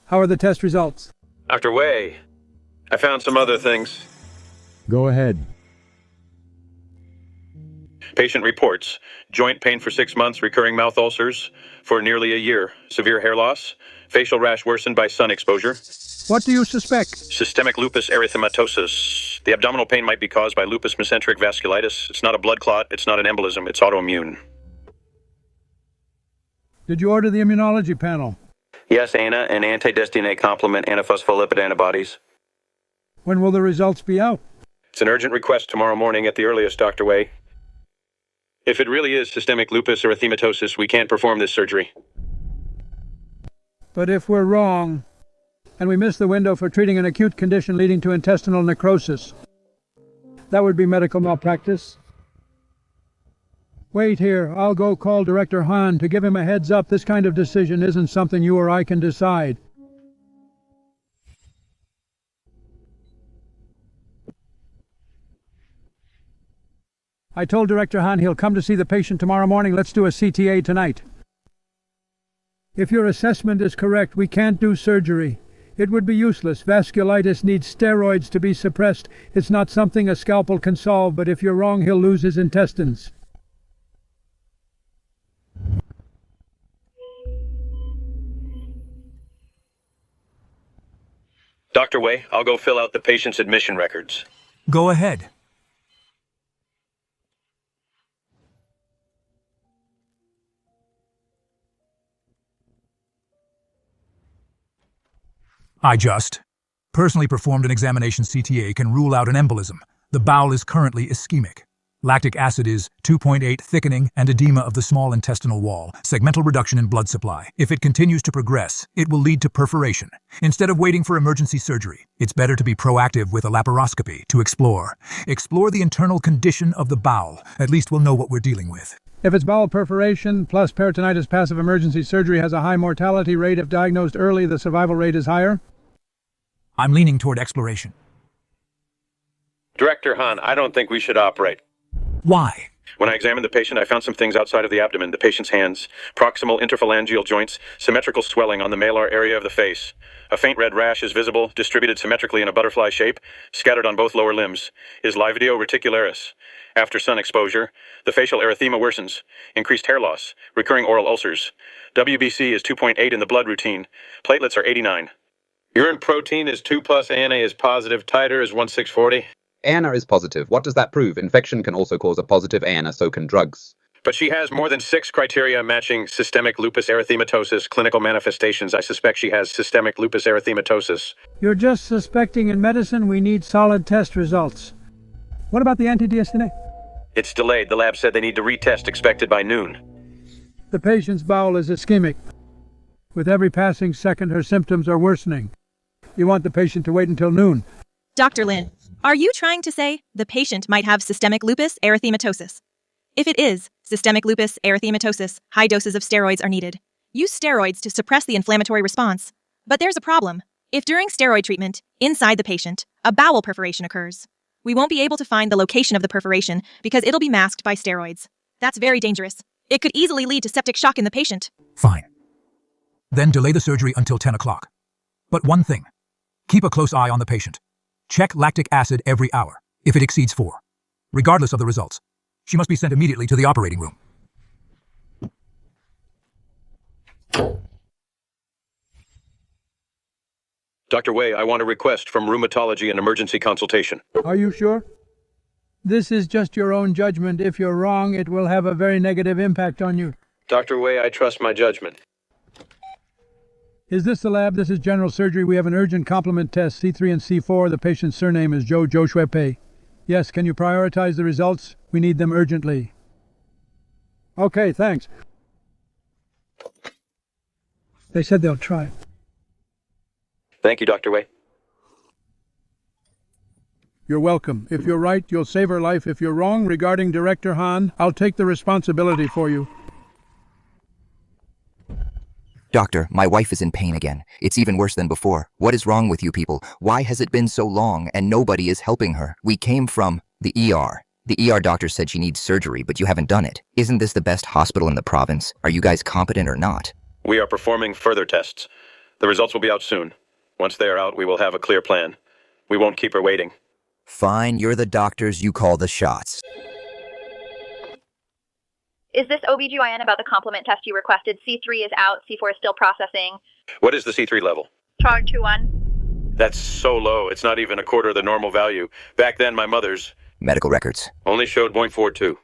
How are the test results? Dr. Wei, I found some other things. Go ahead. Patient reports joint pain for 6 months, recurring mouth ulcers for nearly a year, severe hair loss, facial rash worsened by sun exposure. What do you suspect? Systemic lupus erythematosus. The abdominal pain might be caused by lupus mesenteric vasculitis. It's not a blood clot, it's not an embolism, it's autoimmune. Did you order the immunology panel? Yes, Anna, and anti-destinate complement antiphospholipid antibodies. When will the results be out? It's an urgent request tomorrow morning at the earliest, Dr. Wei. If it really is systemic lupus erythematosus, we can't perform this surgery. But if we're wrong, and we miss the window for treating an acute condition leading to intestinal necrosis, that would be medical malpractice. Wait here, I'll go call Director Han to give him a heads up. This kind of decision isn't something you or I can decide. I told Director Han he'll come to see the patient tomorrow morning. Let's do a CTA tonight. If your assessment is correct, we can't do surgery. It would be useless. Vasculitis needs steroids to be suppressed. It's not something a scalpel can solve, but if you're wrong, he'll lose his intestines. Dr. Wei, I'll go fill out the patient's admission records. Go ahead. I just personally performed an examination. CTA can rule out an embolism. The bowel is currently ischemic. Lactic acid is 2.8, thickening and edema of the small intestinal wall, segmental reduction in blood supply. If it continues to progress, it will lead to perforation. Instead of waiting for emergency surgery, it's better to be proactive with a laparoscopy to explore the internal condition of the bowel. At least we'll know what we're dealing with. If it's bowel perforation plus peritonitis, passive emergency surgery has a high mortality rate. If diagnosed early, the survival rate is higher. I'm leaning toward exploration. Director Han, I don't think we should operate. Why? When I examined the patient, I found some things outside of the abdomen, the patient's hands, proximal interphalangeal joints, symmetrical swelling on the malar area of the face. A faint red rash is visible, distributed symmetrically in a butterfly shape, scattered on both lower limbs. Is livedo reticularis. After sun exposure, the facial erythema worsens, increased hair loss, recurring oral ulcers. WBC is 2.8 in the blood routine. Platelets are 89. Urine protein is 2 plus, ANA is positive, titer is 1640. ANA is positive. What does that prove? Infection can also cause a positive ANA, so can drugs. But she has more than 6 criteria matching systemic lupus erythematosus clinical manifestations. I suspect she has systemic lupus erythematosus. You're just suspecting. In medicine, we need solid test results. What about the anti-DSNA? It's delayed. The lab said they need to retest expected by noon. The patient's bowel is ischemic. With every passing second, her symptoms are worsening. You want the patient to wait until noon. Dr. Lin, are you trying to say the patient might have systemic lupus erythematosus? If it is systemic lupus erythematosus, high doses of steroids are needed. Use steroids to suppress the inflammatory response. But there's a problem. If during steroid treatment, inside the patient, a bowel perforation occurs, we won't be able to find the location of the perforation because it'll be masked by steroids. That's very dangerous. It could easily lead to septic shock in the patient. Fine. Then delay the surgery until 10 o'clock. But one thing, keep a close eye on the patient. Check lactic acid every hour, if it exceeds 4. Regardless of the results, she must be sent immediately to the operating room. Dr. Wei, I want a request from rheumatology and emergency consultation. Are you sure? This is just your own judgment. If you're wrong, it will have a very negative impact on you. Dr. Wei, I trust my judgment. Is this the lab? This is general surgery. We have an urgent complement test, C3 and C4. The patient's surname is Zhou Shuepei. Yes, can you prioritize the results? We need them urgently. Okay, thanks. They said they'll try. Thank you, Dr. Wei. You're welcome. If you're right, you'll save her life. If you're wrong regarding Director Han, I'll take the responsibility for you. Doctor, my wife is in pain again. It's even worse than before. What is wrong with you people? Why has it been so long and nobody is helping her? We came from the ER. The ER doctor said she needs surgery, but you haven't done it. Isn't this the best hospital in the province? Are you guys competent or not? We are performing further tests. The results will be out soon. Once they are out, we will have a clear plan. We won't keep her waiting. Fine, you're the doctors, you call the shots. Is this OBGYN about the complement test you requested? C3 is out, C4 is still processing. What is the C3 level? Chart 2-1. That's so low, it's not even a quarter of the normal value. Back then, my mother's medical records only showed 0.42.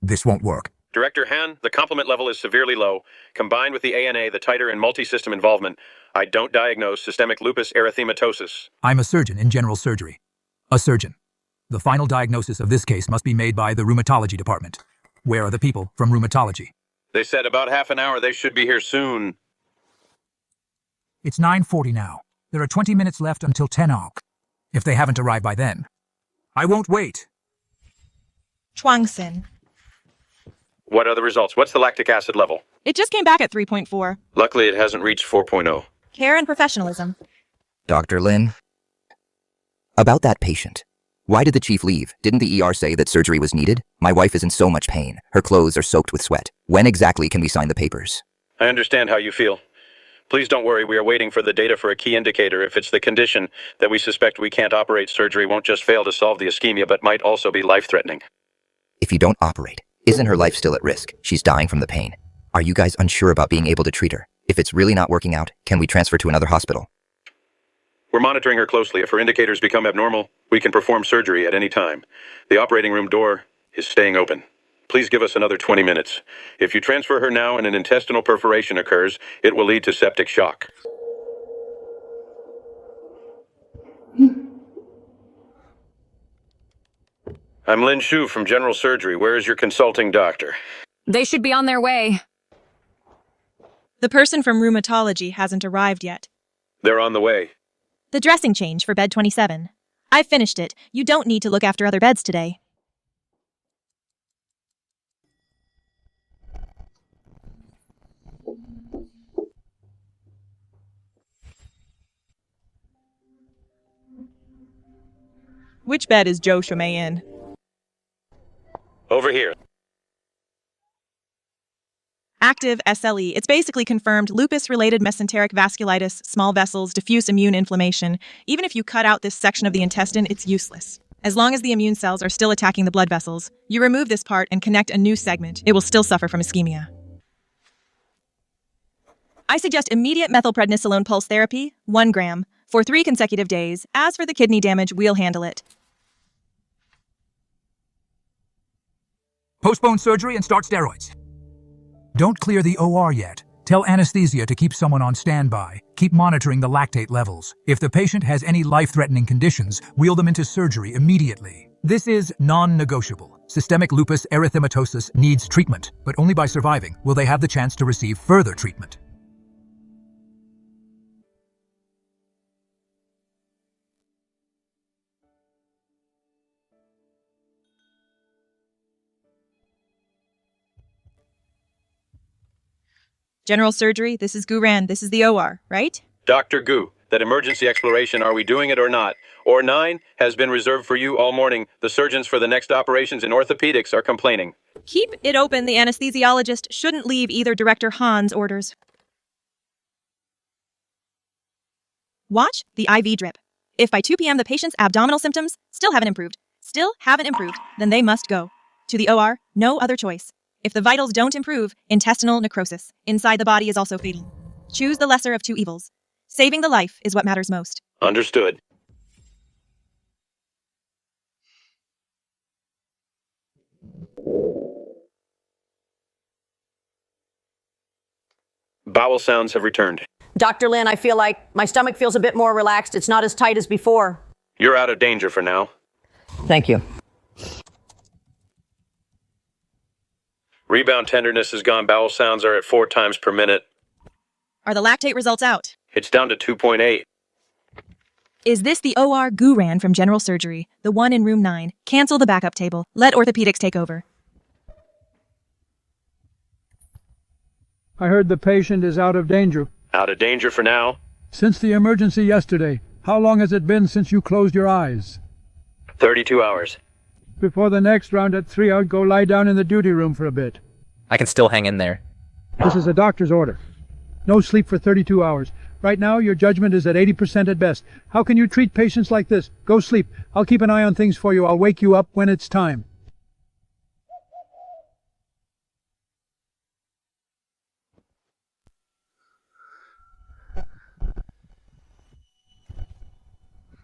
This won't work. Director Han, the complement level is severely low. Combined with the ANA, the titer and multi-system involvement, I don't diagnose systemic lupus erythematosus. I'm a surgeon in general surgery. A surgeon. The final diagnosis of this case must be made by the rheumatology department. Where are the people from rheumatology? They said about half an hour. They should be here soon. It's 9:40 now. There are 20 minutes left until 10 o'clock. If they haven't arrived by then, I won't wait. Chuangsin. What are the results? What's the lactic acid level? It just came back at 3.4. Luckily, it hasn't reached 4.0. Care and professionalism. Dr. Lin? About that patient. Why did the chief leave? Didn't the ER say that surgery was needed? My wife is in so much pain. Her clothes are soaked with sweat. When exactly can we sign the papers? I understand how you feel. Please don't worry, we are waiting for the data for a key indicator. If it's the condition that we suspect we can't operate, surgery won't just fail to solve the ischemia, but might also be life-threatening. If you don't operate, isn't her life still at risk? She's dying from the pain. Are you guys unsure about being able to treat her? If it's really not working out, can we transfer to another hospital? We're monitoring her closely. If her indicators become abnormal, we can perform surgery at any time. The operating room door is staying open. Please give us another 20 minutes. If you transfer her now and an intestinal perforation occurs, it will lead to septic shock. I'm Lin Shu from General Surgery. Where is your consulting doctor? They should be on their way. The person from rheumatology hasn't arrived yet. They're on the way. The dressing change for bed 27. I've finished it. You don't need to look after other beds today. Which bed is Joe Chomay in? Over here. Active SLE. It's basically confirmed lupus-related mesenteric vasculitis, small vessels, diffuse immune inflammation. Even if you cut out this section of the intestine, it's useless. As long as the immune cells are still attacking the blood vessels, you remove this part and connect a new segment, it will still suffer from ischemia. I suggest immediate methylprednisolone pulse therapy, 1 gram, for 3 consecutive days. As for the kidney damage, we'll handle it. Postpone surgery and start steroids. Don't clear the OR yet. Tell anesthesia to keep someone on standby. Keep monitoring the lactate levels. If the patient has any life-threatening conditions, wheel them into surgery immediately. This is non-negotiable. Systemic lupus erythematosus needs treatment, but only by surviving will they have the chance to receive further treatment. General surgery, this is Guran, this is the OR, right? Dr. Gu, that emergency exploration, are we doing it or not? Or 9 has been reserved for you all morning. The surgeons for the next operations in orthopedics are complaining. Keep it open. The anesthesiologist shouldn't leave either Director Han's orders. Watch the IV drip. If by 2 p.m. the patient's abdominal symptoms still haven't improved, then they must go to the OR, no other choice. If the vitals don't improve, intestinal necrosis inside the body is also fatal. Choose the lesser of 2 evils. Saving the life is what matters most. Understood. Bowel sounds have returned. Dr. Lin, I feel like my stomach feels a bit more relaxed. It's not as tight as before. You're out of danger for now. Thank you. Rebound tenderness is gone. Bowel sounds are at 4 times per minute. Are the lactate results out? It's down to 2.8. Is this the OR Guran from general surgery, the one in room 9? Cancel the backup table. Let orthopedics take over. I heard the patient is out of danger. Out of danger for now. Since the emergency yesterday, how long has it been since you closed your eyes? 32 hours. Before the next round at 3, I would go lie down in the duty room for a bit. I can still hang in there. This is a doctor's order. No sleep for 32 hours. Right now, your judgment is at 80% at best. How can you treat patients like this? Go sleep. I'll keep an eye on things for you. I'll wake you up when it's time.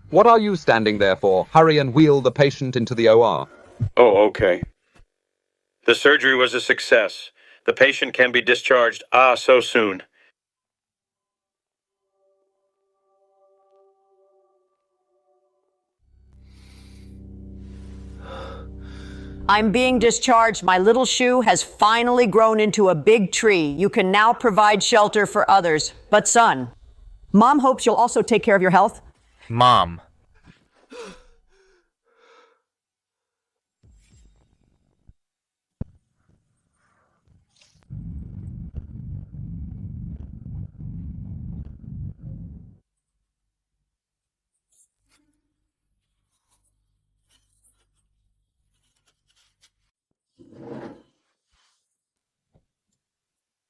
What are you standing there for? Hurry and wheel the patient into the OR. Oh, okay. The surgery was a success. The patient can be discharged so soon. I'm being discharged. My little Shu has finally grown into a big tree. You can now provide shelter for others. But son, Mom hopes you'll also take care of your health. Mom.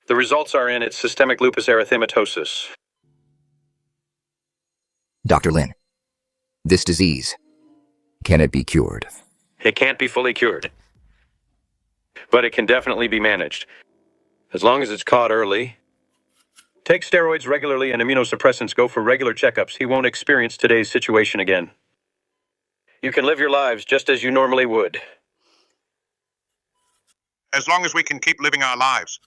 The results are in. It's systemic lupus erythematosus. Dr. Lin, this disease, can it be cured? It can't be fully cured, but it can definitely be managed. As long as it's caught early. Take steroids regularly and immunosuppressants. Go for regular checkups. He won't experience today's situation again. You can live your lives just as you normally would. As long as we can keep living our lives.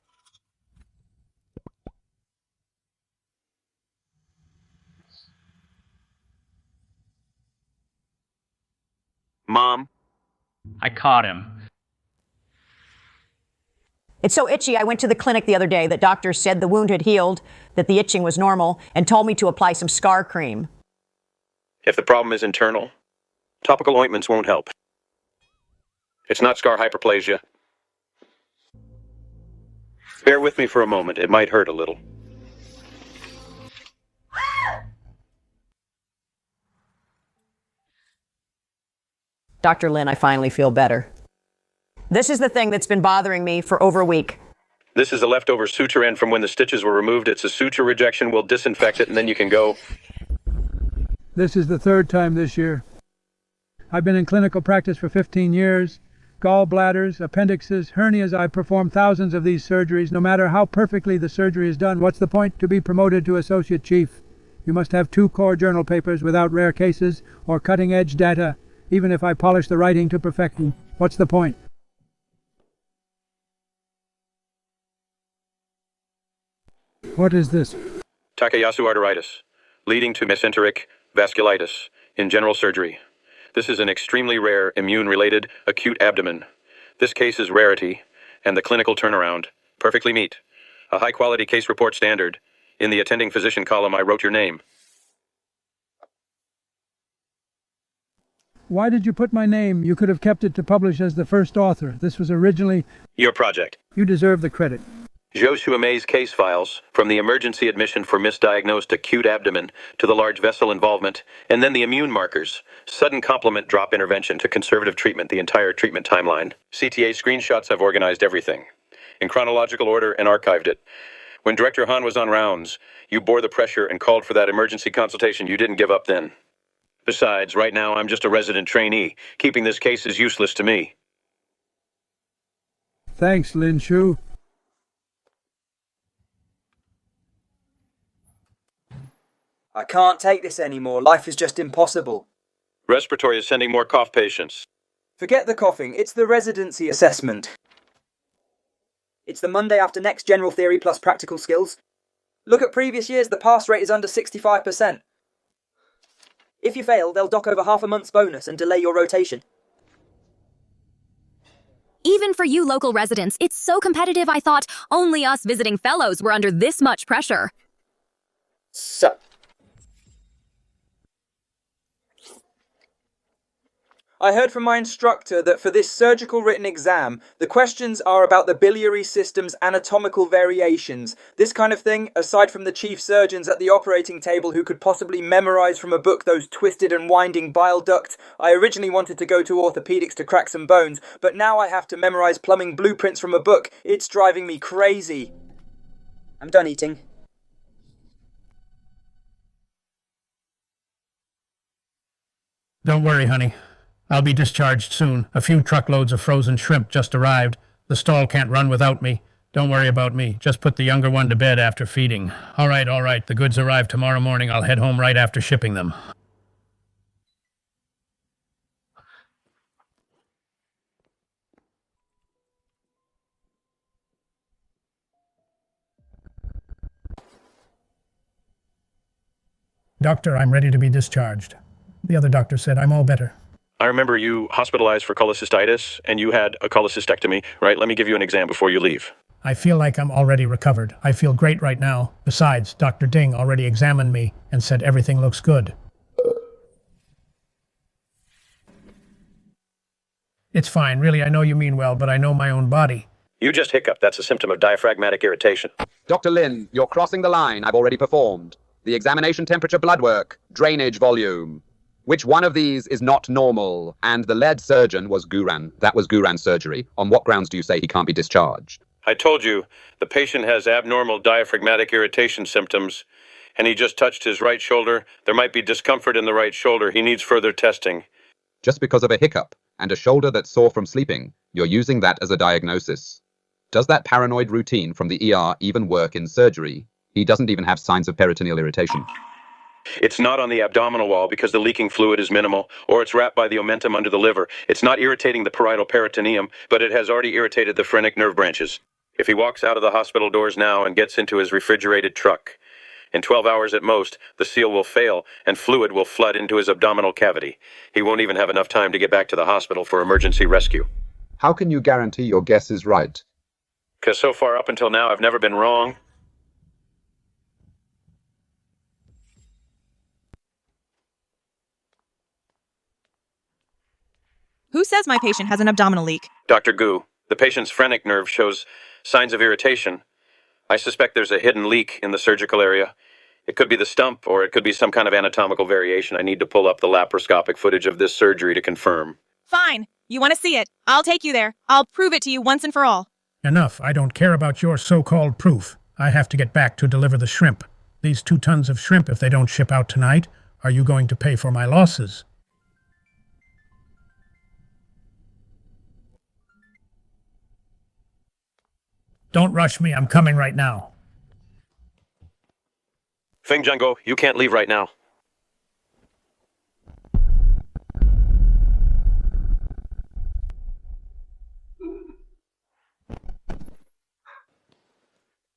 Mom? I caught him. It's so itchy. I went to the clinic the other day. The doctor said the wound had healed, that the itching was normal, and told me to apply some scar cream. If the problem is internal, topical ointments won't help. It's not scar hyperplasia. Bear with me for a moment. It might hurt a little. Dr. Lin, I finally feel better. This is the thing that's been bothering me for over a week. This is a leftover suture end from when the stitches were removed. It's a suture rejection. We'll disinfect it and then you can go. This is the 3rd time this year. I've been in clinical practice for 15 years. Gallbladders, appendixes, hernias, I've performed thousands of these surgeries. No matter how perfectly the surgery is done, what's the point to be promoted to associate chief? You must have 2 core journal papers without rare cases or cutting-edge data. Even if I polish the writing to perfection, what's the point? What is this? Takayasu arteritis, leading to mesenteric vasculitis in general surgery. This is an extremely rare immune-related acute abdomen. This case is rarity, and the clinical turnaround perfectly meet. A high-quality case report standard. In the attending physician column, I wrote your name. Why did you put my name? You could have kept it to publish as the first author. This was originally... Your project. You deserve the credit. Joshua May's case files, from the emergency admission for misdiagnosed acute abdomen to the large vessel involvement, and then the immune markers, sudden complement drop intervention to conservative treatment, the entire treatment timeline. CTA screenshots have organized everything, in chronological order and archived it. When Director Han was on rounds, you bore the pressure and called for that emergency consultation. You didn't give up then. Besides, right now I'm just a resident trainee. Keeping this case is useless to me. Thanks, Lin Shu. I can't take this anymore. Life is just impossible. Respiratory is sending more cough patients. Forget the coughing. It's the residency assessment. It's the Monday after next general theory plus practical skills. Look at previous years. The pass rate is under 65%. If you fail, they'll dock over half a month's bonus and delay your rotation. Even for you local residents, it's so competitive I thought only us visiting fellows were under this much pressure. So. I heard from my instructor that for this surgical written exam, the questions are about the biliary system's anatomical variations. This kind of thing, aside from the chief surgeons at the operating table who could possibly memorize from a book those twisted and winding bile ducts. I originally wanted to go to orthopedics to crack some bones, but now I have to memorize plumbing blueprints from a book. It's driving me crazy. I'm done eating. Don't worry, honey. I'll be discharged soon. A few truckloads of frozen shrimp just arrived. The stall can't run without me. Don't worry about me. Just put the younger one to bed after feeding. All right. The goods arrive tomorrow morning. I'll head home right after shipping them. Doctor, I'm ready to be discharged. The other doctor said I'm all better. I remember you hospitalized for cholecystitis, and you had a cholecystectomy, right? Let me give you an exam before you leave. I feel like I'm already recovered. I feel great right now. Besides, Dr. Ding already examined me and said everything looks good. It's fine. Really, I know you mean well, but I know my own body. You just hiccuped. That's a symptom of diaphragmatic irritation. Dr. Lin, you're crossing the line I've already performed. The examination temperature, blood work, drainage volume. Which one of these is not normal? And the lead surgeon was Guran. That was Guran's surgery. On what grounds do you say he can't be discharged? I told you, the patient has abnormal diaphragmatic irritation symptoms, and he just touched his right shoulder. There might be discomfort in the right shoulder. He needs further testing. Just because of a hiccup and a shoulder that's sore from sleeping, you're using that as a diagnosis. Does that paranoid routine from the ER even work in surgery? He doesn't even have signs of peritoneal irritation. It's not on the abdominal wall because the leaking fluid is minimal, or it's wrapped by the omentum under the liver. It's not irritating the parietal peritoneum, but it has already irritated the phrenic nerve branches. If he walks out of the hospital doors now and gets into his refrigerated truck, in 12 hours at most, the seal will fail and fluid will flood into his abdominal cavity. He won't even have enough time to get back to the hospital for emergency rescue. How can you guarantee your guess is right? Because so far up until now, I've never been wrong. Who says my patient has an abdominal leak? Dr. Gu, the patient's phrenic nerve shows signs of irritation. I suspect there's a hidden leak in the surgical area. It could be the stump, or it could be some kind of anatomical variation. I need to pull up the laparoscopic footage of this surgery to confirm. Fine. You want to see it? I'll take you there. I'll prove it to you once and for all. Enough. I don't care about your so-called proof. I have to get back to deliver the shrimp. These 2 tons of shrimp, if they don't ship out tonight, are you going to pay for my losses? Don't rush me. I'm coming right now. Feng Jungo, you can't leave right now.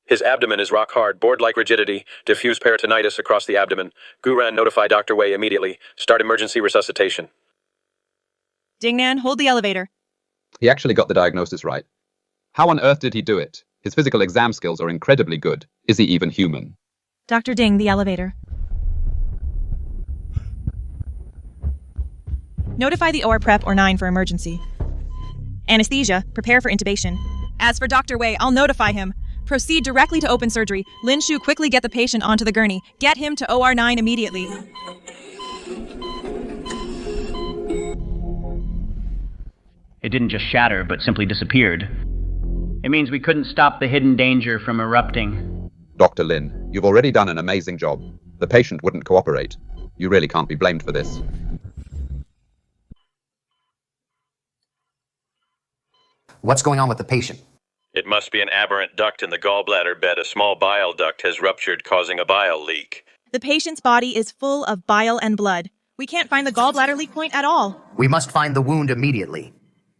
His abdomen is rock hard, board-like rigidity, diffuse peritonitis across the abdomen. Guran, notify Dr. Wei immediately. Start emergency resuscitation. Dingnan, hold the elevator. He actually got the diagnosis right. How on earth did he do it? His physical exam skills are incredibly good. Is he even human? Dr. Ding, the elevator. Notify the OR Prep or 9 for emergency. Anesthesia, prepare for intubation. As for Dr. Wei, I'll notify him. Proceed directly to open surgery. Lin Shu, quickly get the patient onto the gurney. Get him to OR 9 immediately. It didn't just shatter, but simply disappeared. It means we couldn't stop the hidden danger from erupting. Dr. Lin, you've already done an amazing job. The patient wouldn't cooperate. You really can't be blamed for this. What's going on with the patient? It must be an aberrant duct in the gallbladder bed. A small bile duct has ruptured, causing a bile leak. The patient's body is full of bile and blood. We can't find the gallbladder leak point at all. We must find the wound immediately.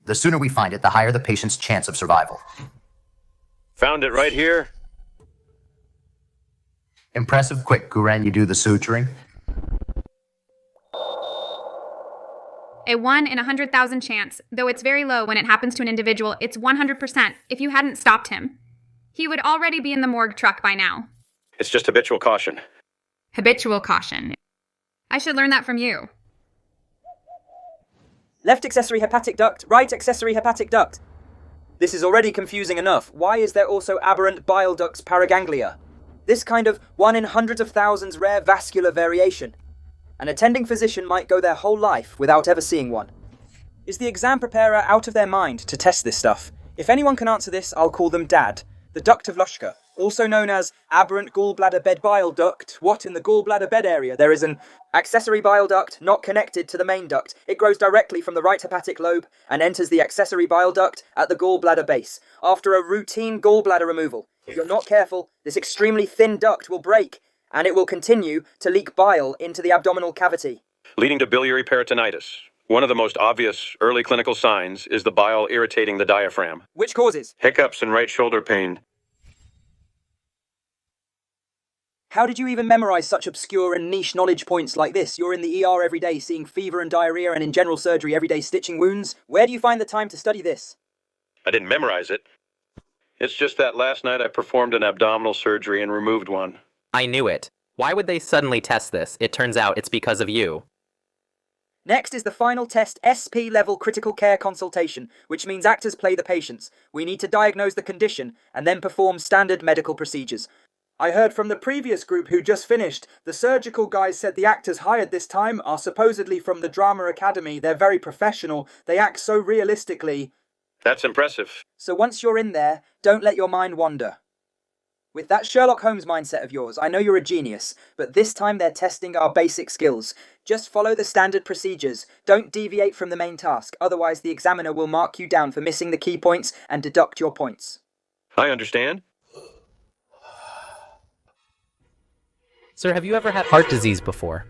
The sooner we find it, the higher the patient's chance of survival. Found it right here. Impressive. Quick, Guran, you do the suturing. A 1 in 100,000 chance. Though it's very low when it happens to an individual, it's 100% if you hadn't stopped him. He would already be in the morgue truck by now. It's just habitual caution. Habitual caution. I should learn that from you. Left accessory hepatic duct, right accessory hepatic duct. This is already confusing enough. Why is there also aberrant bile ducts paraganglia? This kind of 1 in hundreds of thousands rare vascular variation. An attending physician might go their whole life without ever seeing one. Is the exam preparer out of their mind to test this stuff? If anyone can answer this, I'll call them Dad. The duct of Lushka, also known as aberrant gallbladder bed bile duct. What in the gallbladder bed area? There is an accessory bile duct not connected to the main duct. It grows directly from the right hepatic lobe and enters the accessory bile duct at the gallbladder base. After a routine gallbladder removal, if you're not careful, this extremely thin duct will break and it will continue to leak bile into the abdominal cavity, Leading to biliary peritonitis. One of the most obvious early clinical signs is the bile irritating the diaphragm. which causes. Hiccups and right shoulder pain. How did you even memorize such obscure and niche knowledge points like this? You're in the ER every day seeing fever and diarrhea and in general surgery every day stitching wounds. Where do you find the time to study this? I didn't memorize it. It's just that last night I performed an abdominal surgery and removed one. I knew it. Why would they suddenly test this? It turns out it's because of you. Next is the final test, SP level critical care consultation, which means actors play the patients. We need to diagnose the condition and then perform standard medical procedures. I heard from the previous group who just finished, the surgical guys said the actors hired this time are supposedly from the Drama Academy. They're very professional. They act so realistically. That's impressive. So once you're in there, don't let your mind wander. With that Sherlock Holmes mindset of yours, I know you're a genius, but this time they're testing our basic skills. Just follow the standard procedures. Don't deviate from the main task, otherwise the examiner will mark you down for missing the key points and deduct your points. I understand. Sir, have you ever had heart disease before?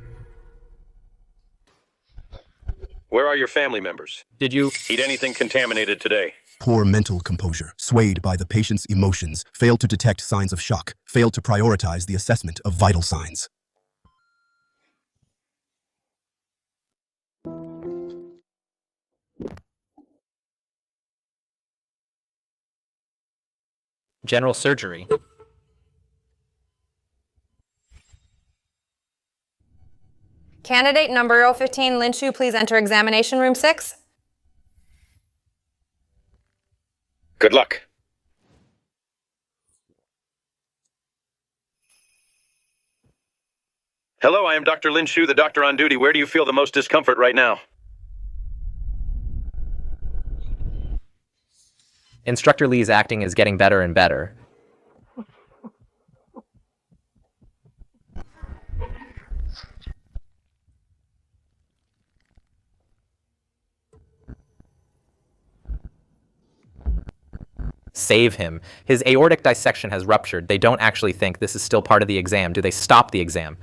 Where are your family members? Did you eat anything contaminated today? Poor mental composure, swayed by the patient's emotions, failed to detect signs of shock, failed to prioritize the assessment of vital signs. general surgery? Candidate number 015, Lin Shu, please enter examination room 6. Good luck. Hello, I am Dr. Lin Shu, the doctor on duty. Where do you feel the most discomfort right now? Instructor Lee's acting is getting better and better. Save him. His aortic dissection has ruptured. They don't actually think this is still part of the exam. Do they stop the exam?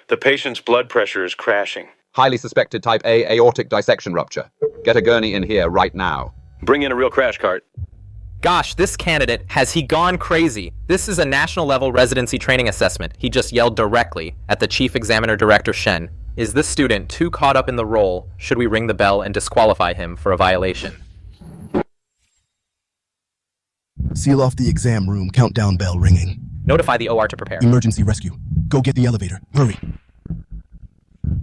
The patient's blood pressure is crashing. Highly suspected type A aortic dissection rupture. Get a gurney in here right now. Bring in a real crash cart. Gosh, this candidate, has he gone crazy? This is a national level residency training assessment. He just yelled directly at the chief examiner director Shen. Is this student too caught up in the role? Should we ring the bell and disqualify him for a violation? Seal off the exam room, countdown bell ringing. Notify the OR to prepare. Emergency rescue. Go get the elevator. Hurry.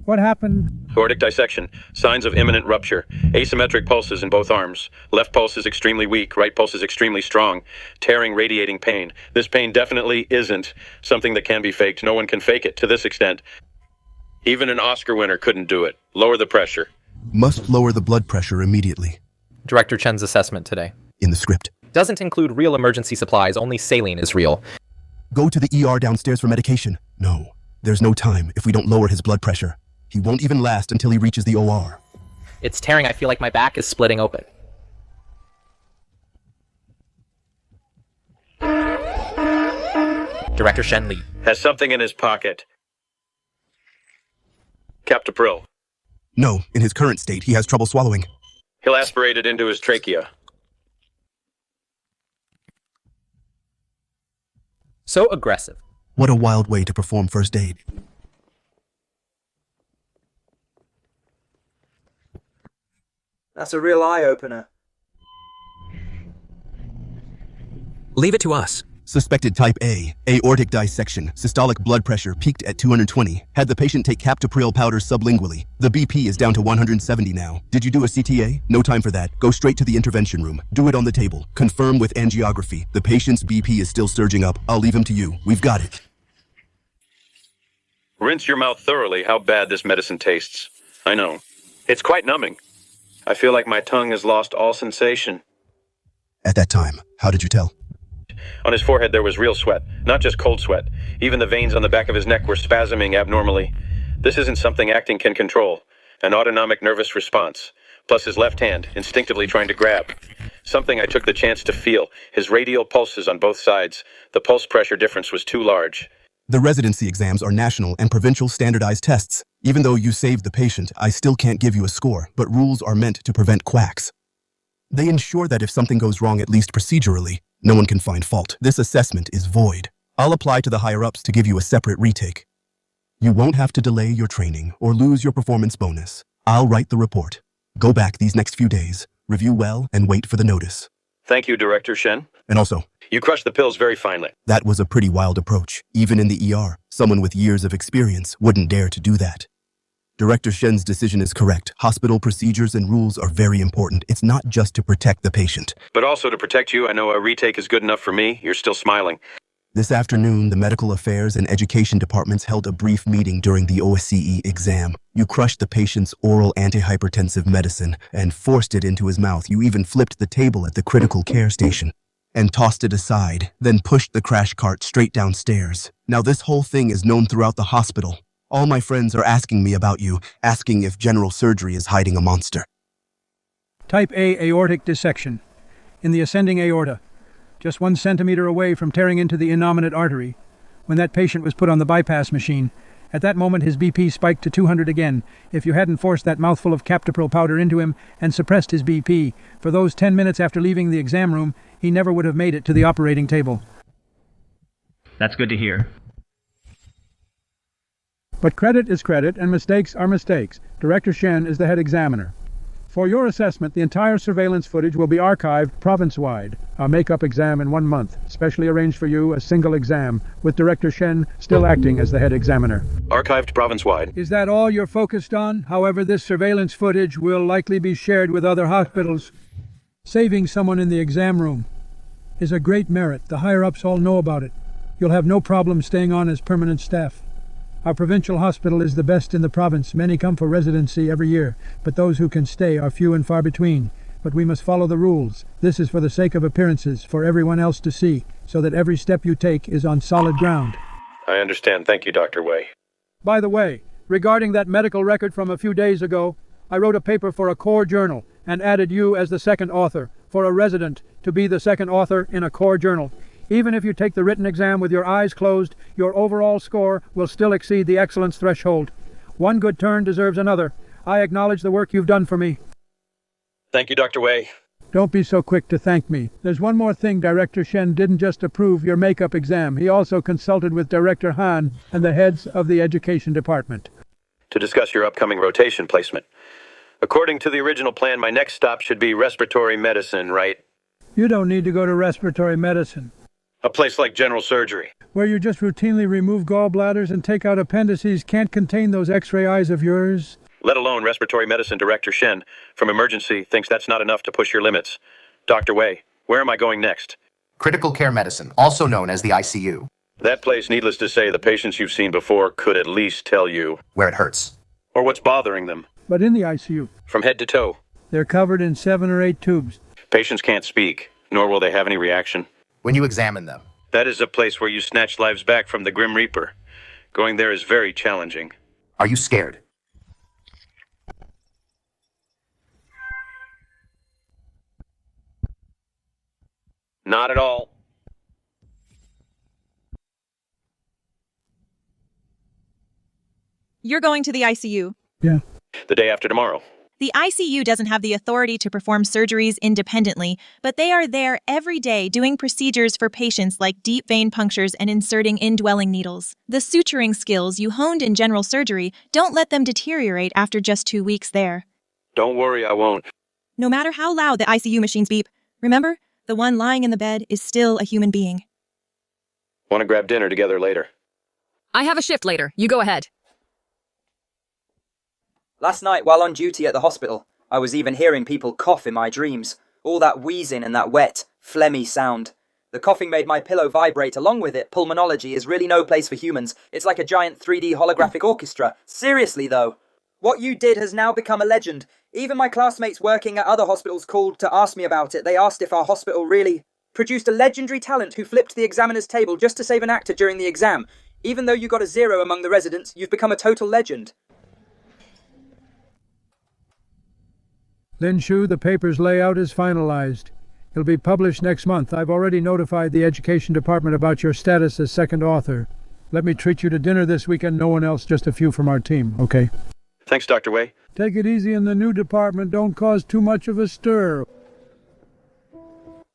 What happened? Aortic dissection. Signs of imminent rupture. Asymmetric pulses in both arms. Left pulse is extremely weak. Right pulse is extremely strong. Tearing, radiating pain. This pain definitely isn't something that can be faked. No one can fake it to this extent. Even an Oscar winner couldn't do it. Lower the pressure. Must lower the blood pressure immediately. Director Chen's assessment today. In the script. Doesn't include real emergency supplies. Only saline is real. Go to the ER downstairs for medication. No. There's no time if we don't lower his blood pressure. He won't even last until he reaches the OR. It's tearing. I feel like my back is splitting open. Director Shen Li. Has something in his pocket. Captopril. No, in his current state, he has trouble swallowing. He'll aspirate it into his trachea. So aggressive. What a wild way to perform first aid. That's a real eye-opener. Leave it to us. Suspected type A, aortic dissection, systolic blood pressure peaked at 220. Had the patient take captopril powder sublingually. The BP is down to 170 now. Did you do a CTA? No time for that. Go straight to the intervention room. Do it on the table. Confirm with angiography. The patient's BP is still surging up. I'll leave him to you. We've got it. Rinse your mouth thoroughly how bad this medicine tastes. I know. It's quite numbing. I feel like my tongue has lost all sensation. At that time, how did you tell? On his forehead there was real sweat, not just cold sweat. Even the veins on the back of his neck were spasming abnormally. This isn't something acting can control. An autonomic nervous response. Plus his left hand, instinctively trying to grab. Something I took the chance to feel. His radial pulses on both sides. The pulse pressure difference was too large. The residency exams are national and provincial standardized tests. Even though you saved the patient, I still can't give you a score, but rules are meant to prevent quacks. They ensure that if something goes wrong, at least procedurally, no one can find fault. This assessment is void. I'll apply to the higher-ups to give you a separate retake. You won't have to delay your training or lose your performance bonus. I'll write the report. Go back these next few days, review well, and wait for the notice. Thank you, Director Shen. And also, you crushed the pills very finely. that was a pretty wild approach. Even in the ER, someone with years of experience wouldn't dare to do that. Director Shen's decision is correct. Hospital procedures and rules are very important. It's not just to protect the patient. But also to protect you. I know a retake is good enough for me. You're still smiling. This afternoon, the Medical Affairs and Education departments held a brief meeting during the OSCE exam. You crushed the patient's oral antihypertensive medicine and forced it into his mouth. You even flipped the table at the critical care station and tossed it aside, then pushed the crash cart straight downstairs. Now this whole thing is known throughout the hospital. All my friends are asking me about you, asking if general surgery is hiding a monster. Type A aortic dissection. In the ascending aorta. Just 1 centimeter away from tearing into the innominate artery. When that patient was put on the bypass machine, at that moment his BP spiked to 200 again. If you hadn't forced that mouthful of captopril powder into him and suppressed his BP, for those 10 minutes after leaving the exam room, he never would have made it to the operating table. That's good to hear. But credit is credit and mistakes are mistakes. Director Shen is the head examiner. For your assessment, the entire surveillance footage will be archived province-wide. A make-up exam in 1 month, specially arranged for you, a single exam, with Director Shen still acting as the head examiner. Archived province-wide. Is that all you're focused on? However, this surveillance footage will likely be shared with other hospitals. Saving someone in the exam room is a great merit. The higher-ups all know about it. You'll have no problem staying on as permanent staff. Our provincial hospital is the best in the province. Many come for residency every year, but those who can stay are few and far between. But we must follow the rules. This is for the sake of appearances, for everyone else to see, so that every step you take is on solid ground. I understand. Thank you, Dr. Wei. By the way, regarding that medical record from a few days ago, I wrote a paper for a core journal and added you as the second author, for a resident to be the second author in a core journal. Even if you take the written exam with your eyes closed, your overall score will still exceed the excellence threshold. One good turn deserves another. I acknowledge the work you've done for me. Thank you, Dr. Wei. Don't be so quick to thank me. There's one more thing. Director Shen didn't just approve your makeup exam. He also consulted with Director Han and the heads of the education department. To discuss your upcoming rotation placement. According to the original plan, my next stop should be respiratory medicine, right? You don't need to go to respiratory medicine, A place like general surgery. where you just routinely remove gallbladders and take out appendices, can't contain those x-ray eyes of yours. Let alone respiratory medicine Director Shen, from emergency, thinks that's not enough to push your limits. Dr. Wei, where am I going next? Critical care medicine, also known as the ICU. That place, needless to say, the patients you've seen before could at least tell you. Where it hurts. Or what's bothering them. But in the ICU, From head to toe. they're covered in 7 or 8 tubes. Patients can't speak, nor will they have any reaction. When you examine them. That is a place where you snatch lives back from the Grim Reaper. Going there is very challenging. Are you scared? Not at all. You're going to the ICU. Yeah. The day after tomorrow. The ICU doesn't have the authority to perform surgeries independently, but they are there every day doing procedures for patients like deep vein punctures and inserting indwelling needles. The suturing skills you honed in general surgery don't let them deteriorate after just 2 weeks there. Don't worry, I won't. No matter how loud the ICU machines beep, remember, the one lying in the bed is still a human being. Want to grab dinner together later? I have a shift later. You go ahead. Last night, while on duty at the hospital, I was even hearing people cough in my dreams. All that wheezing and that wet, phlegmy sound. The coughing made my pillow vibrate. Along with it, pulmonology is really no place for humans. It's like a giant 3D holographic orchestra. Seriously, though. What you did has now become a legend. Even my classmates working at other hospitals called to ask me about it. They asked if our hospital really produced a legendary talent who flipped the examiner's table just to save an actor during the exam. Even though you got a 0 among the residents, you've become a total legend. Lin Shu, the paper's layout is finalized. It'll be published next month. I've already notified the education department about your status as second author. Let me treat you to dinner this weekend. No one else, just a few from our team, okay? Thanks, Dr. Wei. Take it easy in the new department. Don't cause too much of a stir.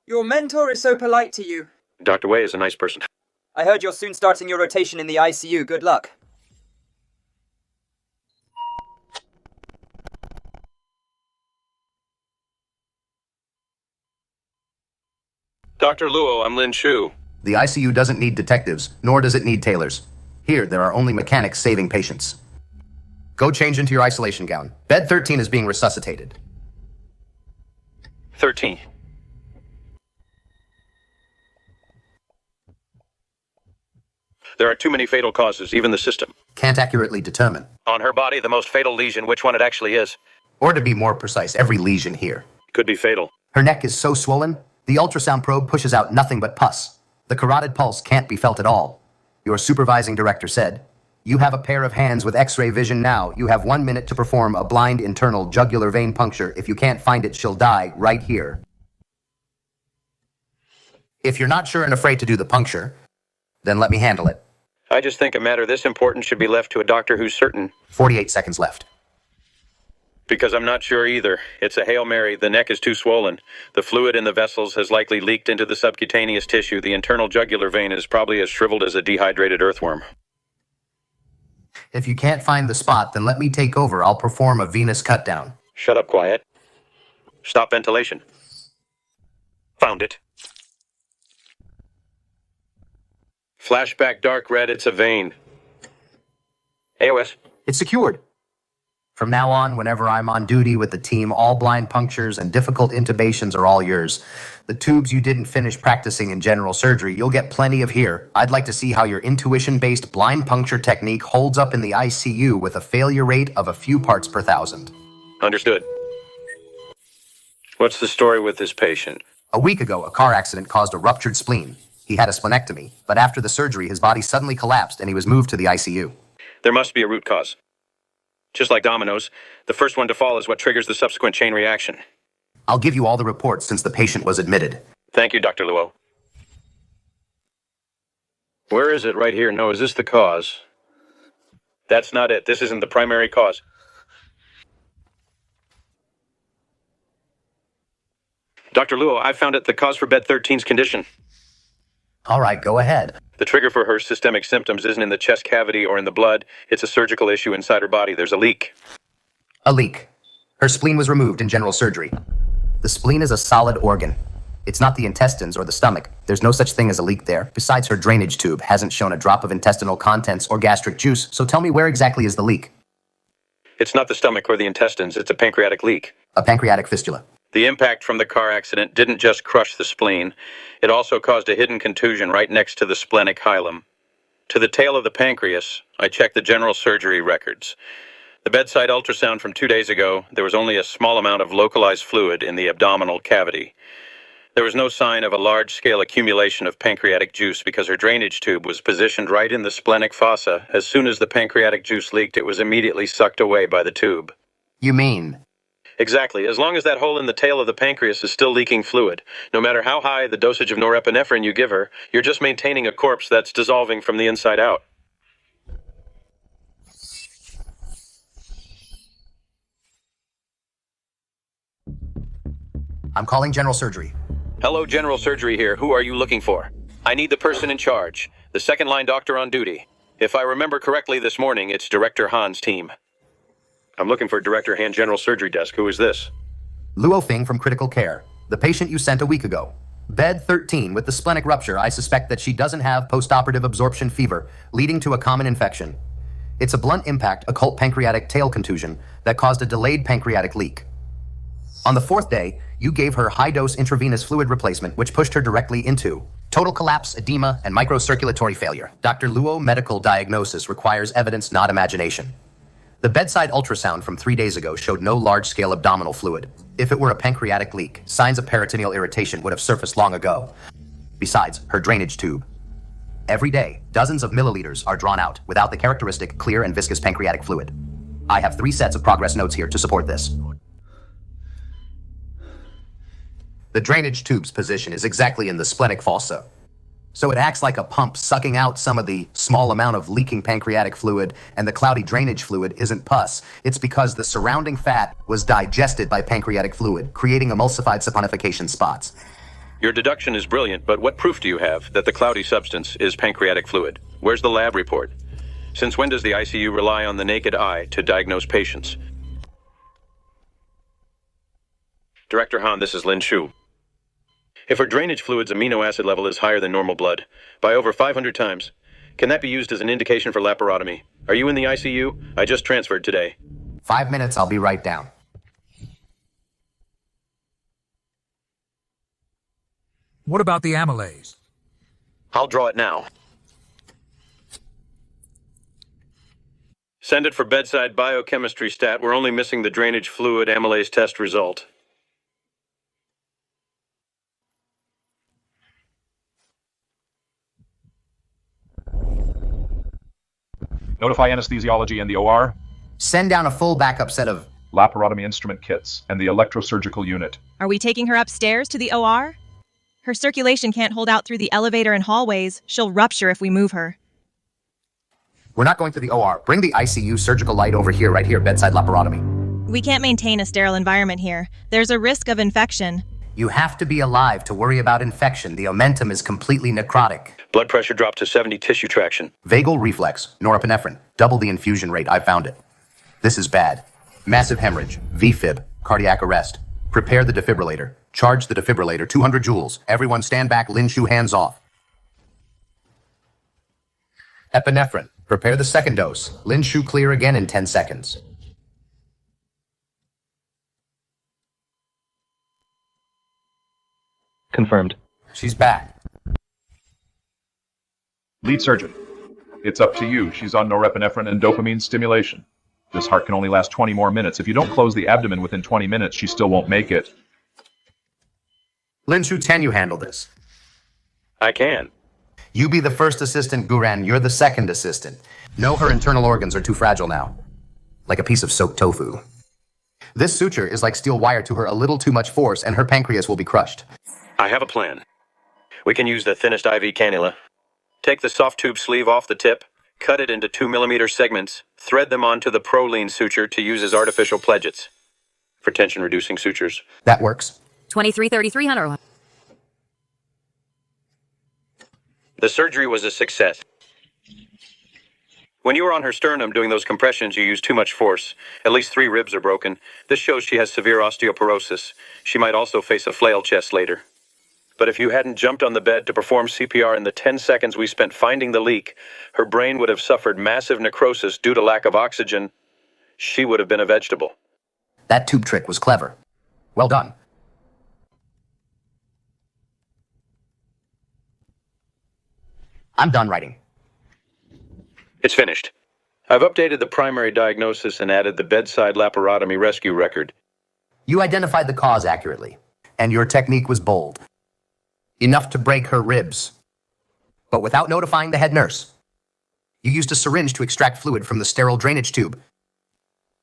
Your mentor is so polite to you. Dr. Wei is a nice person. I heard you're soon starting your rotation in the ICU. Good luck. Dr. Luo, I'm Lin Shu. The ICU doesn't need detectives, nor does it need tailors. Here, there are only mechanics saving patients. Go change into your isolation gown. Bed 13 is being resuscitated. 13. There are too many fatal causes, even the system. Can't accurately determine. On her body, the most fatal lesion, which one it actually is. Or to be more precise, every lesion here. Could be fatal. Her neck is so swollen, the ultrasound probe pushes out nothing but pus. The carotid pulse can't be felt at all. Your supervising director said, "You have a pair of hands with x-ray vision now. You have 1 minute to perform a blind internal jugular vein puncture. If you can't find it, she'll die right here." If you're not sure and afraid to do the puncture, then let me handle it. I just think a matter this important should be left to a doctor who's certain. 48 seconds left. Because I'm not sure either. It's a Hail Mary. The neck is too swollen. The fluid in the vessels has likely leaked into the subcutaneous tissue. The internal jugular vein is probably as shriveled as a dehydrated earthworm. If you can't find the spot, then let me take over. I'll perform a venous cut down. Shut up, quiet. Stop ventilation. Found it. Flashback dark red, it's a vein. AOS. It's secured. From now on, whenever I'm on duty with the team, all blind punctures and difficult intubations are all yours. The tubes you didn't finish practicing in general surgery, you'll get plenty of here. I'd like to see how your intuition-based blind puncture technique holds up in the ICU with a failure rate of a few parts per thousand. Understood. What's the story with this patient? A week ago, a car accident caused a ruptured spleen. He had a splenectomy, but after the surgery, his body suddenly collapsed and he was moved to the ICU. There must be a root cause. Just like dominoes, the first one to fall is what triggers the subsequent chain reaction. I'll give you all the reports since the patient was admitted. Thank you, Dr. Luo. Where is it? Right here. No, is this the cause? That's not it. This isn't the primary cause. Dr. Luo, I found it the cause for bed 13's condition. All right, go ahead. The trigger for her systemic symptoms isn't in the chest cavity or in the blood. It's a surgical issue inside her body. There's a leak. A leak. Her spleen was removed in general surgery. The spleen is a solid organ. It's not the intestines or the stomach. There's no such thing as a leak there. Besides, her drainage tube hasn't shown a drop of intestinal contents or gastric juice, so tell me, where exactly is the leak? It's not the stomach or the intestines. It's a pancreatic leak. A pancreatic fistula. The impact from the car accident didn't just crush the spleen. It also caused a hidden contusion right next to the splenic hilum. To the tail of the pancreas, I checked the general surgery records. The bedside ultrasound from 2 days ago, there was only a small amount of localized fluid in the abdominal cavity. There was no sign of a large-scale accumulation of pancreatic juice because her drainage tube was positioned right in the splenic fossa. As soon as the pancreatic juice leaked, it was immediately sucked away by the tube. You mean? Exactly. As long as that hole in the tail of the pancreas is still leaking fluid, no matter how high the dosage of norepinephrine you give her, you're just maintaining a corpse that's dissolving from the inside out. I'm calling general surgery. Hello, general surgery here. Who are you looking for? I need the person in charge, the second-line doctor on duty. If I remember correctly this morning, it's Director Han's team. I'm looking for Director Han General Surgery Desk. Who is this? Luo Fing from Critical Care, the patient you sent a week ago. Bed 13 with the splenic rupture. I suspect that she doesn't have postoperative absorption fever, leading to a common infection. It's a blunt impact occult pancreatic tail contusion that caused a delayed pancreatic leak. On the 4th day, you gave her high-dose intravenous fluid replacement, which pushed her directly into total collapse, edema, and microcirculatory failure. Dr. Luo medical diagnosis requires evidence, not imagination. The bedside ultrasound from 3 days ago showed no large-scale abdominal fluid. If it were a pancreatic leak, signs of peritoneal irritation would have surfaced long ago. Besides, her drainage tube. Every day, dozens of milliliters are drawn out without the characteristic clear and viscous pancreatic fluid. I have 3 sets of progress notes here to support this. The drainage tube's position is exactly in the splenic fossa. So it acts like a pump sucking out some of the small amount of leaking pancreatic fluid, and the cloudy drainage fluid isn't pus. It's because the surrounding fat was digested by pancreatic fluid, creating emulsified saponification spots. Your deduction is brilliant, but what proof do you have that the cloudy substance is pancreatic fluid? Where's the lab report? Since when does the ICU rely on the naked eye to diagnose patients? Director Han, this is Lin Shu. If her drainage fluid's amino acid level is higher than normal blood, by over 500 times, can that be used as an indication for laparotomy? Are you in the ICU? I just transferred today. 5 minutes, I'll be right down. What about the amylase? I'll draw it now. Send it for bedside biochemistry stat. We're only missing the drainage fluid amylase test result. Notify anesthesiology and the OR. Send down a full backup set of laparotomy instrument kits and the electrosurgical unit. Are we taking her upstairs to the OR? Her circulation can't hold out through the elevator and hallways. She'll rupture if we move her. We're not going to the OR. Bring the ICU surgical light over here, right here, bedside laparotomy. We can't maintain a sterile environment here. There's a risk of infection. You have to be alive to worry about infection. The omentum is completely necrotic. Blood pressure dropped to 70, tissue traction. Vagal reflex, norepinephrine. Double the infusion rate, I found it. This is bad. Massive hemorrhage, VFib, cardiac arrest. Prepare the defibrillator. Charge the defibrillator, 200 joules. Everyone stand back, Lin Shu hands off. Epinephrine. Prepare the second dose. Lin Shu clear again in 10 seconds. Confirmed. She's back. Lead surgeon. It's up to you. She's on norepinephrine and dopamine stimulation. This heart can only last 20 more minutes. If you don't close the abdomen within 20 minutes, she still won't make it. Lin Shu, can you handle this? I can. You be the first assistant, Guran. You're the second assistant. No, her internal organs are too fragile now. Like a piece of soaked tofu. This suture is like steel wire to her, a little too much force, and her pancreas will be crushed. I have a plan. We can use the thinnest IV cannula. Take the soft tube sleeve off the tip, cut it into 2mm segments, thread them onto the Prolene suture to use as artificial pledgets for tension-reducing sutures. That works. 23,300. The surgery was a success. When you were on her sternum doing those compressions, you used too much force. At least 3 ribs are broken. This shows she has severe osteoporosis. She might also face a flail chest later. But if you hadn't jumped on the bed to perform CPR in the 10 seconds we spent finding the leak, her brain would have suffered massive necrosis due to lack of oxygen. She would have been a vegetable. That tube trick was clever. Well done. I'm done writing. It's finished. I've updated the primary diagnosis and added the bedside laparotomy rescue record. You identified the cause accurately, and your technique was bold. Enough to break her ribs, but without notifying the head nurse. You used a syringe to extract fluid from the sterile drainage tube.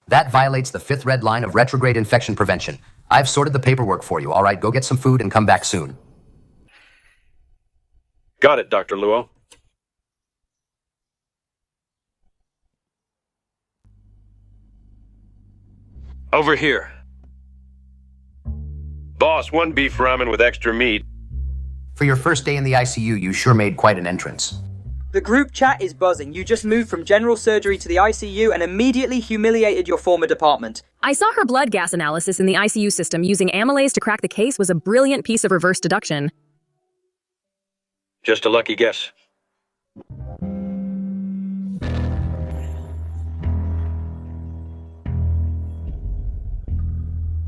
That violates the 5th red line of retrograde infection prevention. I've sorted the paperwork for you. All right, go get some food and come back soon. Got it, Dr. Luo. Over here. Boss, 1 beef ramen with extra meat. For your first day in the ICU, you sure made quite an entrance. The group chat is buzzing. You just moved from general surgery to the ICU and immediately humiliated your former department. I saw her blood gas analysis in the ICU system using amylase to crack the case was a brilliant piece of reverse deduction. Just a lucky guess.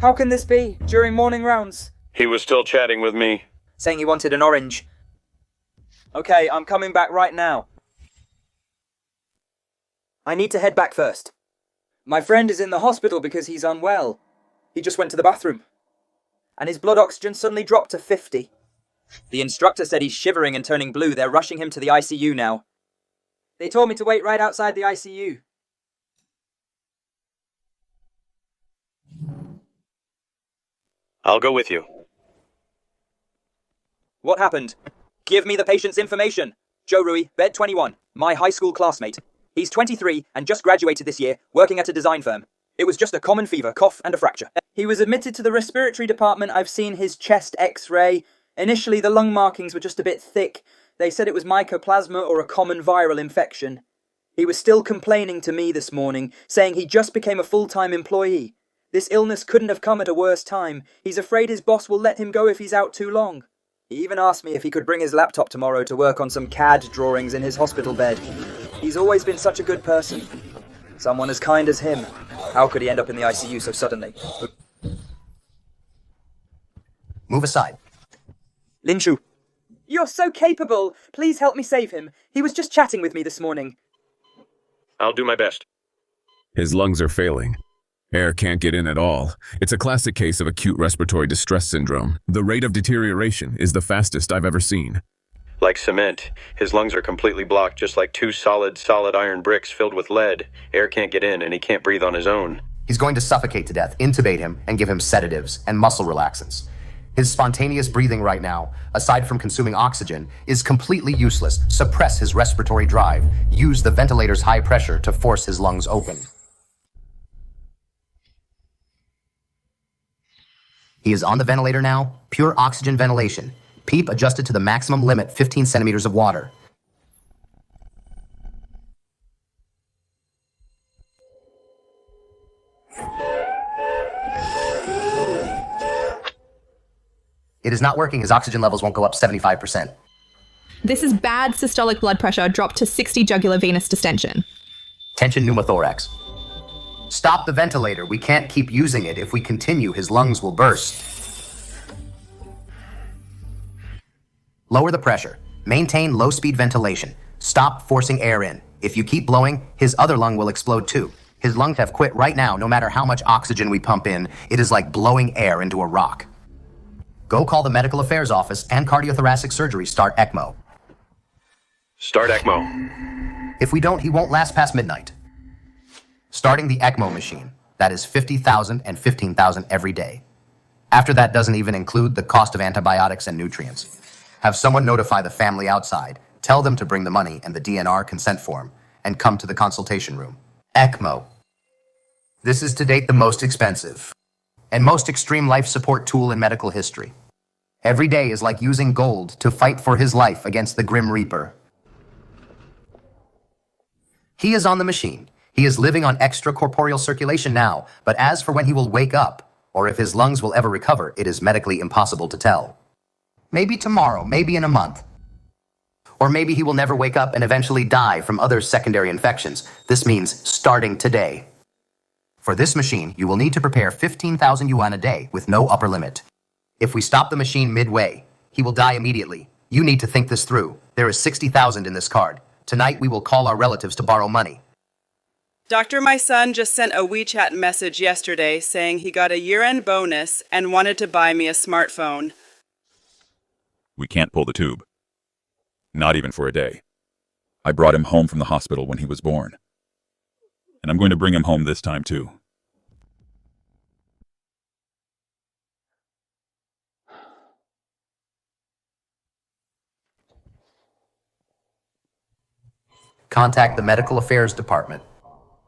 How can this be? During morning rounds? He was still chatting with me. Saying he wanted an orange. Okay, I'm coming back right now. I need to head back first. My friend is in the hospital because he's unwell. He just went to the bathroom. And his blood oxygen suddenly dropped to 50. The instructor said he's shivering and turning blue. They're rushing him to the ICU now. They told me to wait right outside the ICU. I'll go with you. What happened? Give me the patient's information. Joe Rui, bed 21, my high school classmate. He's 23 and just graduated this year, working at a design firm. It was just a common fever, cough, and a fracture. He was admitted to the respiratory department. I've seen his chest x-ray. Initially, the lung markings were just a bit thick. They said it was mycoplasma or a common viral infection. He was still complaining to me this morning, saying he just became a full-time employee. This illness couldn't have come at a worse time. He's afraid his boss will let him go if he's out too long. He even asked me if he could bring his laptop tomorrow to work on some CAD drawings in his hospital bed. He's always been such a good person. Someone as kind as him. How could he end up in the ICU so suddenly? Move aside. Lin Shu. You're so capable. Please help me save him. He was just chatting with me this morning. I'll do my best. His lungs are failing. Air can't get in at all. It's a classic case of acute respiratory distress syndrome. The rate of deterioration is the fastest I've ever seen. Like cement, his lungs are completely blocked, just like two solid iron bricks filled with lead. Air can't get in, and he can't breathe on his own. He's going to suffocate to death, intubate him, and give him sedatives and muscle relaxants. His spontaneous breathing right now, aside from consuming oxygen, is completely useless. Suppress his respiratory drive. Use the ventilator's high pressure to force his lungs open. He is on the ventilator now. Pure oxygen ventilation. PEEP adjusted to the maximum limit, 15 centimeters of water. It is not working. His oxygen levels won't go up 75%. This is bad systolic blood pressure dropped to 60 jugular venous distension. Tension pneumothorax. Stop the ventilator. We can't keep using it. If we continue, his lungs will burst. Lower the pressure. Maintain low-speed ventilation. Stop forcing air in. If you keep blowing, his other lung will explode too. His lungs have quit right now. No matter how much oxygen we pump in, it is like blowing air into a rock. Go call the medical affairs office and cardiothoracic surgery. Start ECMO. Start ECMO. If we don't, he won't last past midnight. Starting the ECMO machine. That is 50,000 and 15,000 every day. After that doesn't even include the cost of antibiotics and nutrients. Have someone notify the family outside. Tell them to bring the money and the DNR consent form and come to the consultation room. ECMO. This is to date the most expensive and most extreme life support tool in medical history. Every day is like using gold to fight for his life against the Grim Reaper. He is on the machine. He is living on extracorporeal circulation now, but as for when he will wake up, or if his lungs will ever recover, it is medically impossible to tell. Maybe tomorrow, maybe in a month. Or maybe he will never wake up and eventually die from other secondary infections. This means starting today. For this machine, you will need to prepare 15,000 yuan a day with no upper limit. If we stop the machine midway, he will die immediately. You need to think this through. There is 60,000 in this card. Tonight we will call our relatives to borrow money. Doctor, my son just sent a WeChat message yesterday saying he got a year-end bonus and wanted to buy me a smartphone. We can't pull the tube. Not even for a day. I brought him home from the hospital when he was born. And I'm going to bring him home this time too. Contact the Medical Affairs Department.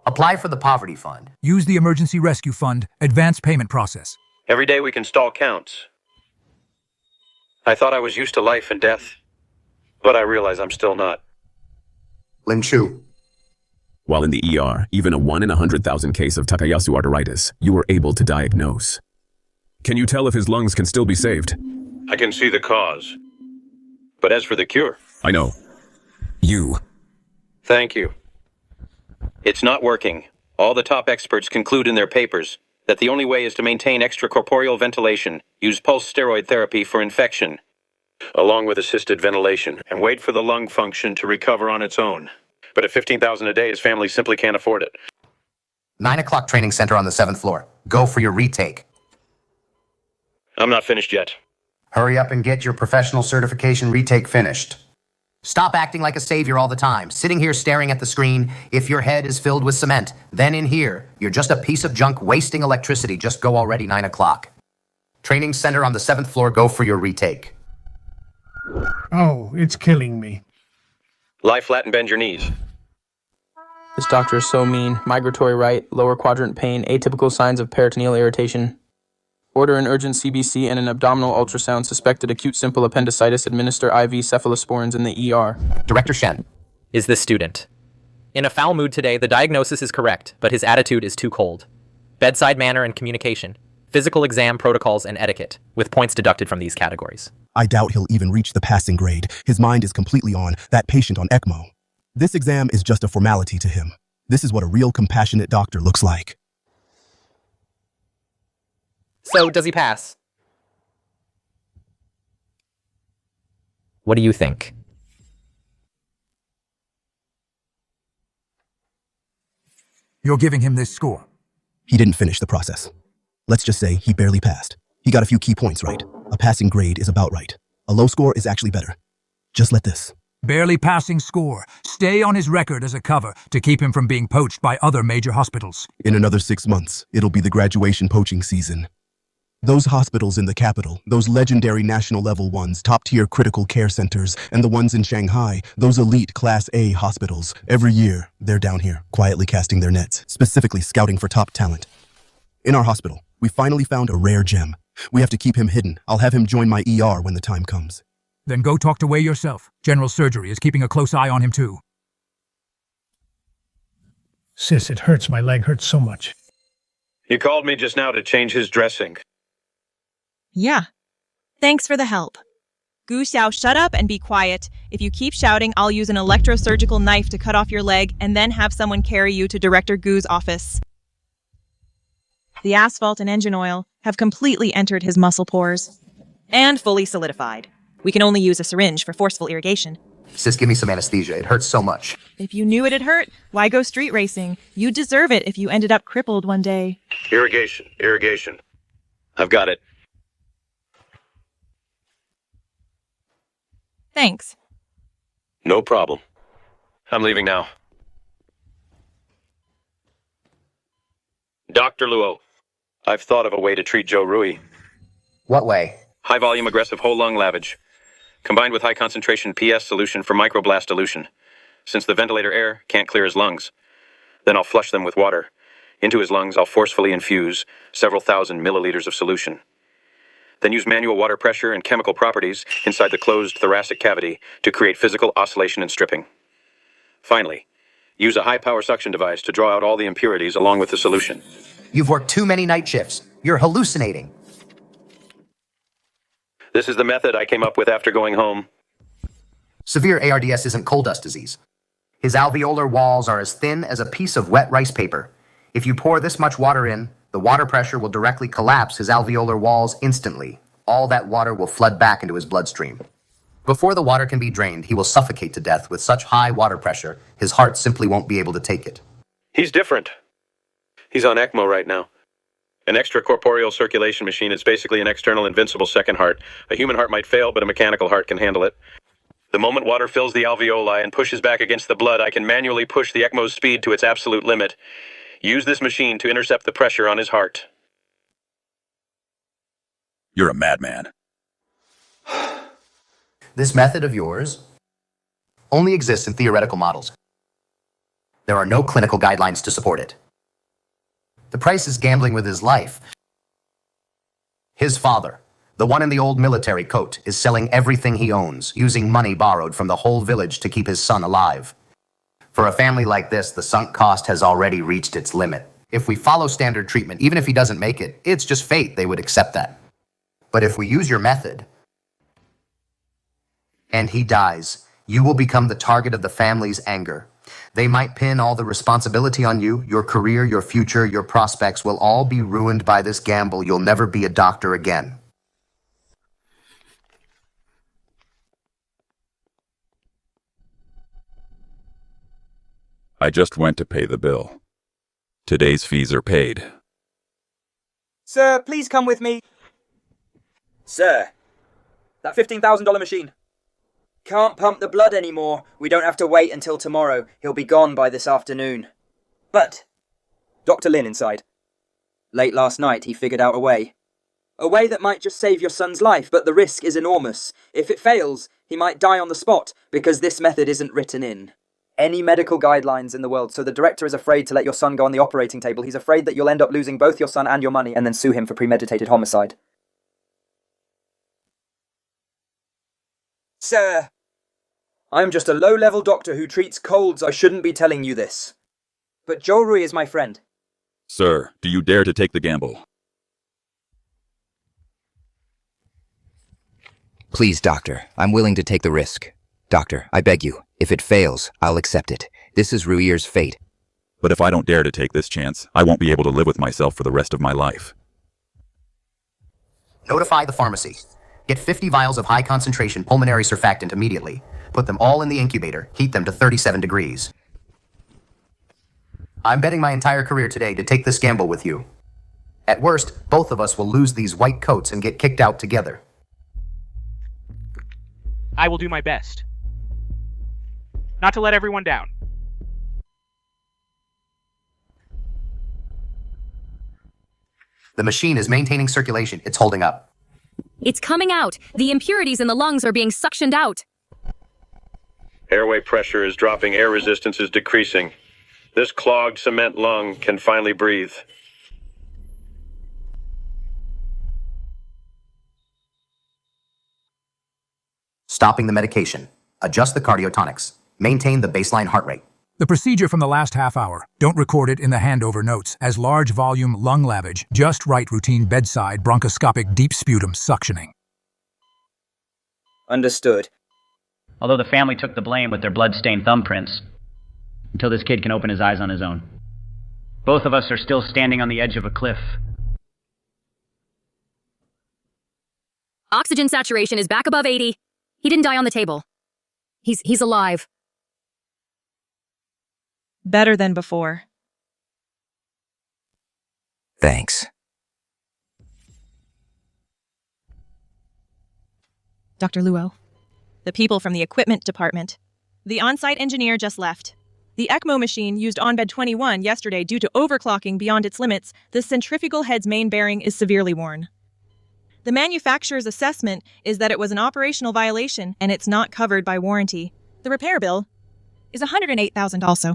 Apply for the Poverty Fund. Use the Emergency Rescue Fund advance payment process. Every day we can stall counts. I thought I was used to life and death, but I realize I'm still not. Lin Shu. While in the ER, even a 1 in 100,000 case of Takayasu arteritis, you were able to diagnose. Can you tell if his lungs can still be saved? I can see the cause, But as for the cure... I know. You. Thank you. It's not working. All the top experts conclude in their papers that the only way is to maintain extracorporeal ventilation, use pulse steroid therapy for infection, along with assisted ventilation, and wait for the lung function to recover on its own. But at $15,000 a day, his family simply can't afford it. 9 o'clock training center on the 7th floor. Go for your retake. I'm not finished yet. Hurry up and get your professional certification retake finished. Stop acting like a savior all the time, sitting here staring at the screen. If your head is filled with cement, then in here, you're just a piece of junk wasting electricity. Just go already, 9 o'clock. Training center on the 7th floor, go for your retake. Oh, it's killing me. Lie flat and bend your knees. This doctor is so mean. Migratory right, lower quadrant pain, atypical signs of peritoneal irritation. Order an urgent CBC and an abdominal ultrasound. Suspected acute simple appendicitis. Administer IV cephalosporins in the ER. Director Shen. Is this student. In a foul mood today, the diagnosis is correct, but his attitude is too cold. Bedside manner and communication. Physical exam protocols and etiquette, with points deducted from these categories. I doubt he'll even reach the passing grade. His mind is completely on that patient on ECMO. This exam is just a formality to him. This is what a real compassionate doctor looks like. So, does he pass? What do you think? You're giving him this score. He didn't finish the process. Let's just say he barely passed. He got a few key points right. A passing grade is about right. A low score is actually better. Just let this. Barely passing score. Stay on his record as a cover to keep him from being poached by other major hospitals. In another 6 months, it'll be the graduation poaching season. Those hospitals in the capital, those legendary national-level ones, top-tier critical care centers, and the ones in Shanghai, those elite Class A hospitals, every year, they're down here, quietly casting their nets, specifically scouting for top talent. In our hospital, we finally found a rare gem. We have to keep him hidden. I'll have him join my ER when the time comes. Then go talk to Wei yourself. General Surgery is keeping a close eye on him too. Sis, it hurts. My leg hurts so much. You called me just now to change his dressing. Yeah. Thanks for the help. Gu Xiao, shut up and be quiet. If you keep shouting, I'll use an electrosurgical knife to cut off your leg and then have someone carry you to Director Gu's office. The asphalt and engine oil have completely entered his muscle pores and fully solidified. We can only use a syringe for forceful irrigation. Sis, give me some anesthesia. It hurts so much. If you knew it'd hurt, why go street racing? You'd deserve it if you ended up crippled one day. Irrigation. I've got it. Thanks. No problem. I'm leaving now. Dr. Luo, I've thought of a way to treat Joe Rui. What way? High-volume aggressive whole lung lavage, combined with high-concentration PS solution for microblast dilution, since the ventilator air can't clear his lungs. Then I'll flush them with water. Into his lungs, I'll forcefully infuse several thousand milliliters of solution. Then use manual water pressure and chemical properties inside the closed thoracic cavity to create physical oscillation and stripping. Finally, use a high-power suction device to draw out all the impurities along with the solution. You've worked too many night shifts. You're hallucinating. This is the method I came up with after going home. Severe ARDS isn't coal dust disease. His alveolar walls are as thin as a piece of wet rice paper. If you pour this much water in, the water pressure will directly collapse his alveolar walls instantly. All that water will flood back into his bloodstream. Before the water can be drained, he will suffocate to death with such high water pressure, his heart simply won't be able to take it. He's different. He's on ECMO right now. An extracorporeal circulation machine is basically an external invincible second heart. A human heart might fail, but a mechanical heart can handle it. The moment water fills the alveoli and pushes back against the blood, I can manually push the ECMO's speed to its absolute limit. Use this machine to intercept the pressure on his heart. You're a madman. This method of yours only exists in theoretical models. There are no clinical guidelines to support it. The price is gambling with his life. His father, the one in the old military coat, is selling everything he owns, using money borrowed from the whole village to keep his son alive. For a family like this, the sunk cost has already reached its limit. If we follow standard treatment, even if he doesn't make it, it's just fate, they would accept that. But if we use your method... and he dies, you will become the target of the family's anger. They might pin all the responsibility on you. Your career, your future, your prospects will all be ruined by this gamble. You'll never be a doctor again. I just went to pay the bill. Today's fees are paid. Sir, please come with me. Sir, that $15,000 machine. Can't pump the blood anymore. We don't have to wait until tomorrow. He'll be gone by this afternoon. But Dr. Lin inside. Late last night, he figured out a way. A way that might just save your son's life, but the risk is enormous. If it fails, he might die on the spot, because this method isn't written in any medical guidelines in the world. So the director is afraid to let your son go on the operating table. He's afraid that you'll end up losing both your son and your money, and then sue him for premeditated homicide. Sir, I'm just a low-level doctor who treats colds. I shouldn't be telling you this. But Joe Rui is my friend. Sir, do you dare to take the gamble? Please, doctor, I'm willing to take the risk. Doctor, I beg you, if it fails, I'll accept it. This is Ruir's fate. But if I don't dare to take this chance, I won't be able to live with myself for the rest of my life. Notify the pharmacy. Get 50 vials of high-concentration pulmonary surfactant immediately. Put them all in the incubator. Heat them to 37 degrees. I'm betting my entire career today to take this gamble with you. At worst, both of us will lose these white coats and get kicked out together. I will do my best. Not to let everyone down. The machine is maintaining circulation. It's holding up. It's coming out. The impurities in the lungs are being suctioned out. Airway pressure is dropping. Air resistance is decreasing. This clogged cement lung can finally breathe. Stopping the medication. Adjust the cardiotonics. Maintain the baseline heart rate. The procedure from the last half hour. Don't record it in the handover notes as large volume lung lavage, just right routine bedside bronchoscopic deep sputum suctioning. Understood. Although the family took the blame with their blood-stained thumbprints, until this kid can open his eyes on his own. Both of us are still standing on the edge of a cliff. Oxygen saturation is back above 80. He didn't die on the table. He's alive. Better than before. Thanks. Dr. Luo. The people from the equipment department. The on-site engineer just left. The ECMO machine used on bed 21 yesterday due to overclocking beyond its limits. The centrifugal head's main bearing is severely worn. The manufacturer's assessment is that it was an operational violation and it's not covered by warranty. The repair bill is $108,000 also.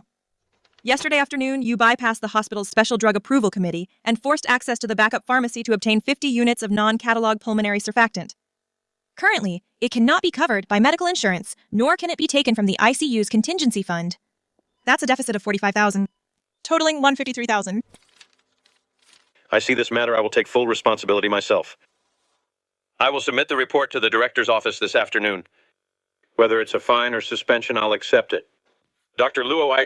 Yesterday afternoon, you bypassed the hospital's special drug approval committee and forced access to the backup pharmacy to obtain 50 units of non-catalog pulmonary surfactant. Currently, it cannot be covered by medical insurance, nor can it be taken from the ICU's contingency fund. That's a deficit of $45,000, totaling $153,000. I see this matter. I will take full responsibility myself. I will submit the report to the director's office this afternoon. Whether it's a fine or suspension, I'll accept it. Dr. Luo,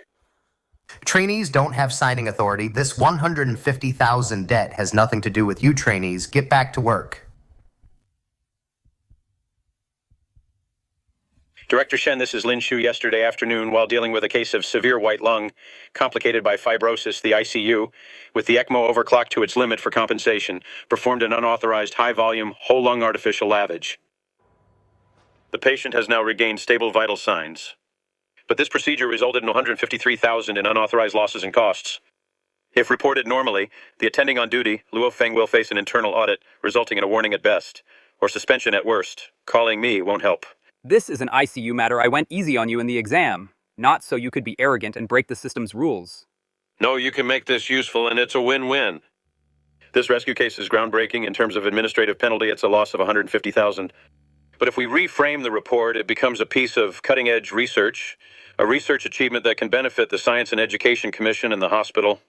Trainees don't have signing authority. This $150,000 debt has nothing to do with you trainees. Get back to work. Director Shen, this is Lin Shu. Yesterday afternoon, while dealing with a case of severe white lung, complicated by fibrosis, the ICU, with the ECMO overclocked to its limit for compensation, performed an unauthorized high-volume, whole-lung artificial lavage. The patient has now regained stable vital signs. But this procedure resulted in $153,000 in unauthorized losses and costs. If reported normally, the attending on duty, Luo Feng, will face an internal audit, resulting in a warning at best, or suspension at worst. Calling me won't help. This is an ICU matter. I went easy on you in the exam, not so you could be arrogant and break the system's rules. No, you can make this useful, and it's a win-win. This rescue case is groundbreaking. In terms of administrative penalty, it's a loss of $150,000. But if we reframe the report, it becomes a piece of cutting-edge research, a research achievement that can benefit the Science and Education Commission and the hospital.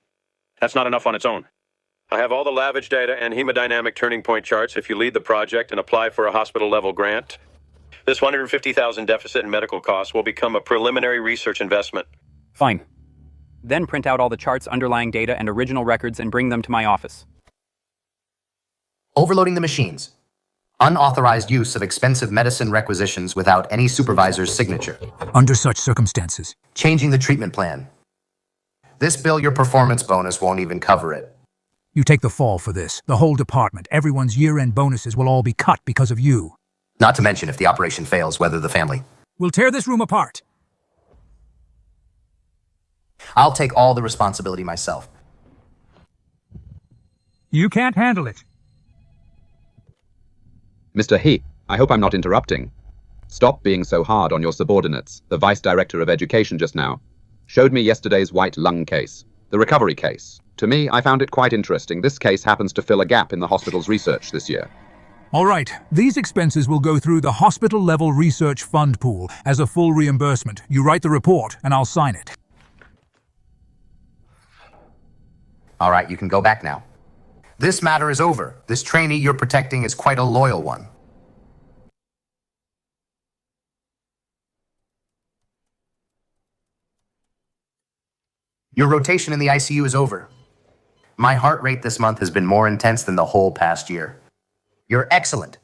That's not enough on its own. I have all the lavage data and hemodynamic turning point charts if you lead the project and apply for a hospital-level grant. This $150,000 deficit in medical costs will become a preliminary research investment. Fine. Then print out all the charts, underlying data, and original records and bring them to my office. Overloading the machines. Unauthorized use of expensive medicine requisitions without any supervisor's signature. Under such circumstances. Changing the treatment plan. This bill, your performance bonus won't even cover it. You take the fall for this. The whole department, everyone's year-end bonuses will all be cut because of you. Not to mention if the operation fails, whether the family. We'll tear this room apart. I'll take all the responsibility myself. You can't handle it. Mr. He, I hope I'm not interrupting. Stop being so hard on your subordinates. The Vice Director of Education just now showed me yesterday's white lung case, the recovery case. To me, I found it quite interesting. This case happens to fill a gap in the hospital's research this year. All right, these expenses will go through the hospital-level research fund pool as a full reimbursement. You write the report, and I'll sign it. All right, you can go back now. This matter is over. This trainee you're protecting is quite a loyal one. Your rotation in the ICU is over. My heart rate this month has been more intense than the whole past year. You're excellent,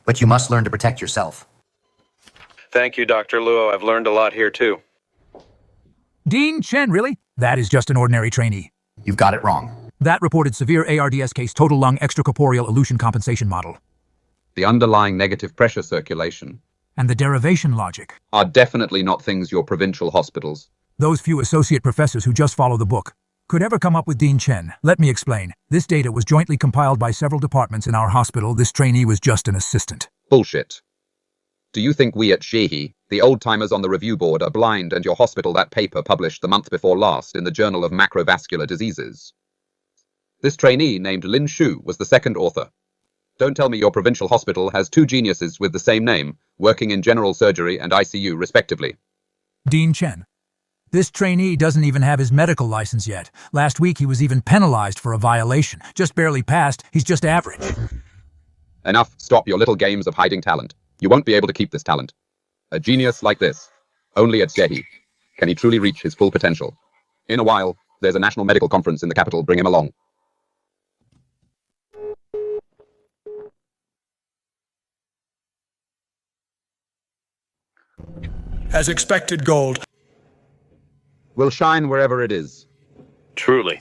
but you must learn to protect yourself. Thank you, Dr. Luo. I've learned a lot here, too. Dean Chen, really? That is just an ordinary trainee. You've got it wrong. That reported severe ARDS case, total lung extracorporeal elution compensation model. The underlying negative pressure circulation And the derivation logic. are definitely not things your provincial hospitals. Those few associate professors who just follow the book could ever come up with Dean Chen. Let me explain. This data was jointly compiled by several departments in our hospital. This trainee was just an assistant. Bullshit. Do you think we at Sheehy, the old-timers on the review board, are blind and your hospital that paper published the month before last in the Journal of Macrovascular Diseases? This trainee named Lin Shu was the second author. Don't tell me your provincial hospital has two geniuses with the same name, working in general surgery and ICU respectively. Dean Chen. This trainee doesn't even have his medical license yet. Last week he was even penalized for a violation. Just barely passed. He's just average. Enough. Stop your little games of hiding talent. You won't be able to keep this talent. A genius like this, only at Sheehy can he truly reach his full potential. In a while, there's a national medical conference in the capital. Bring him along. As expected, gold will shine wherever it is. Truly.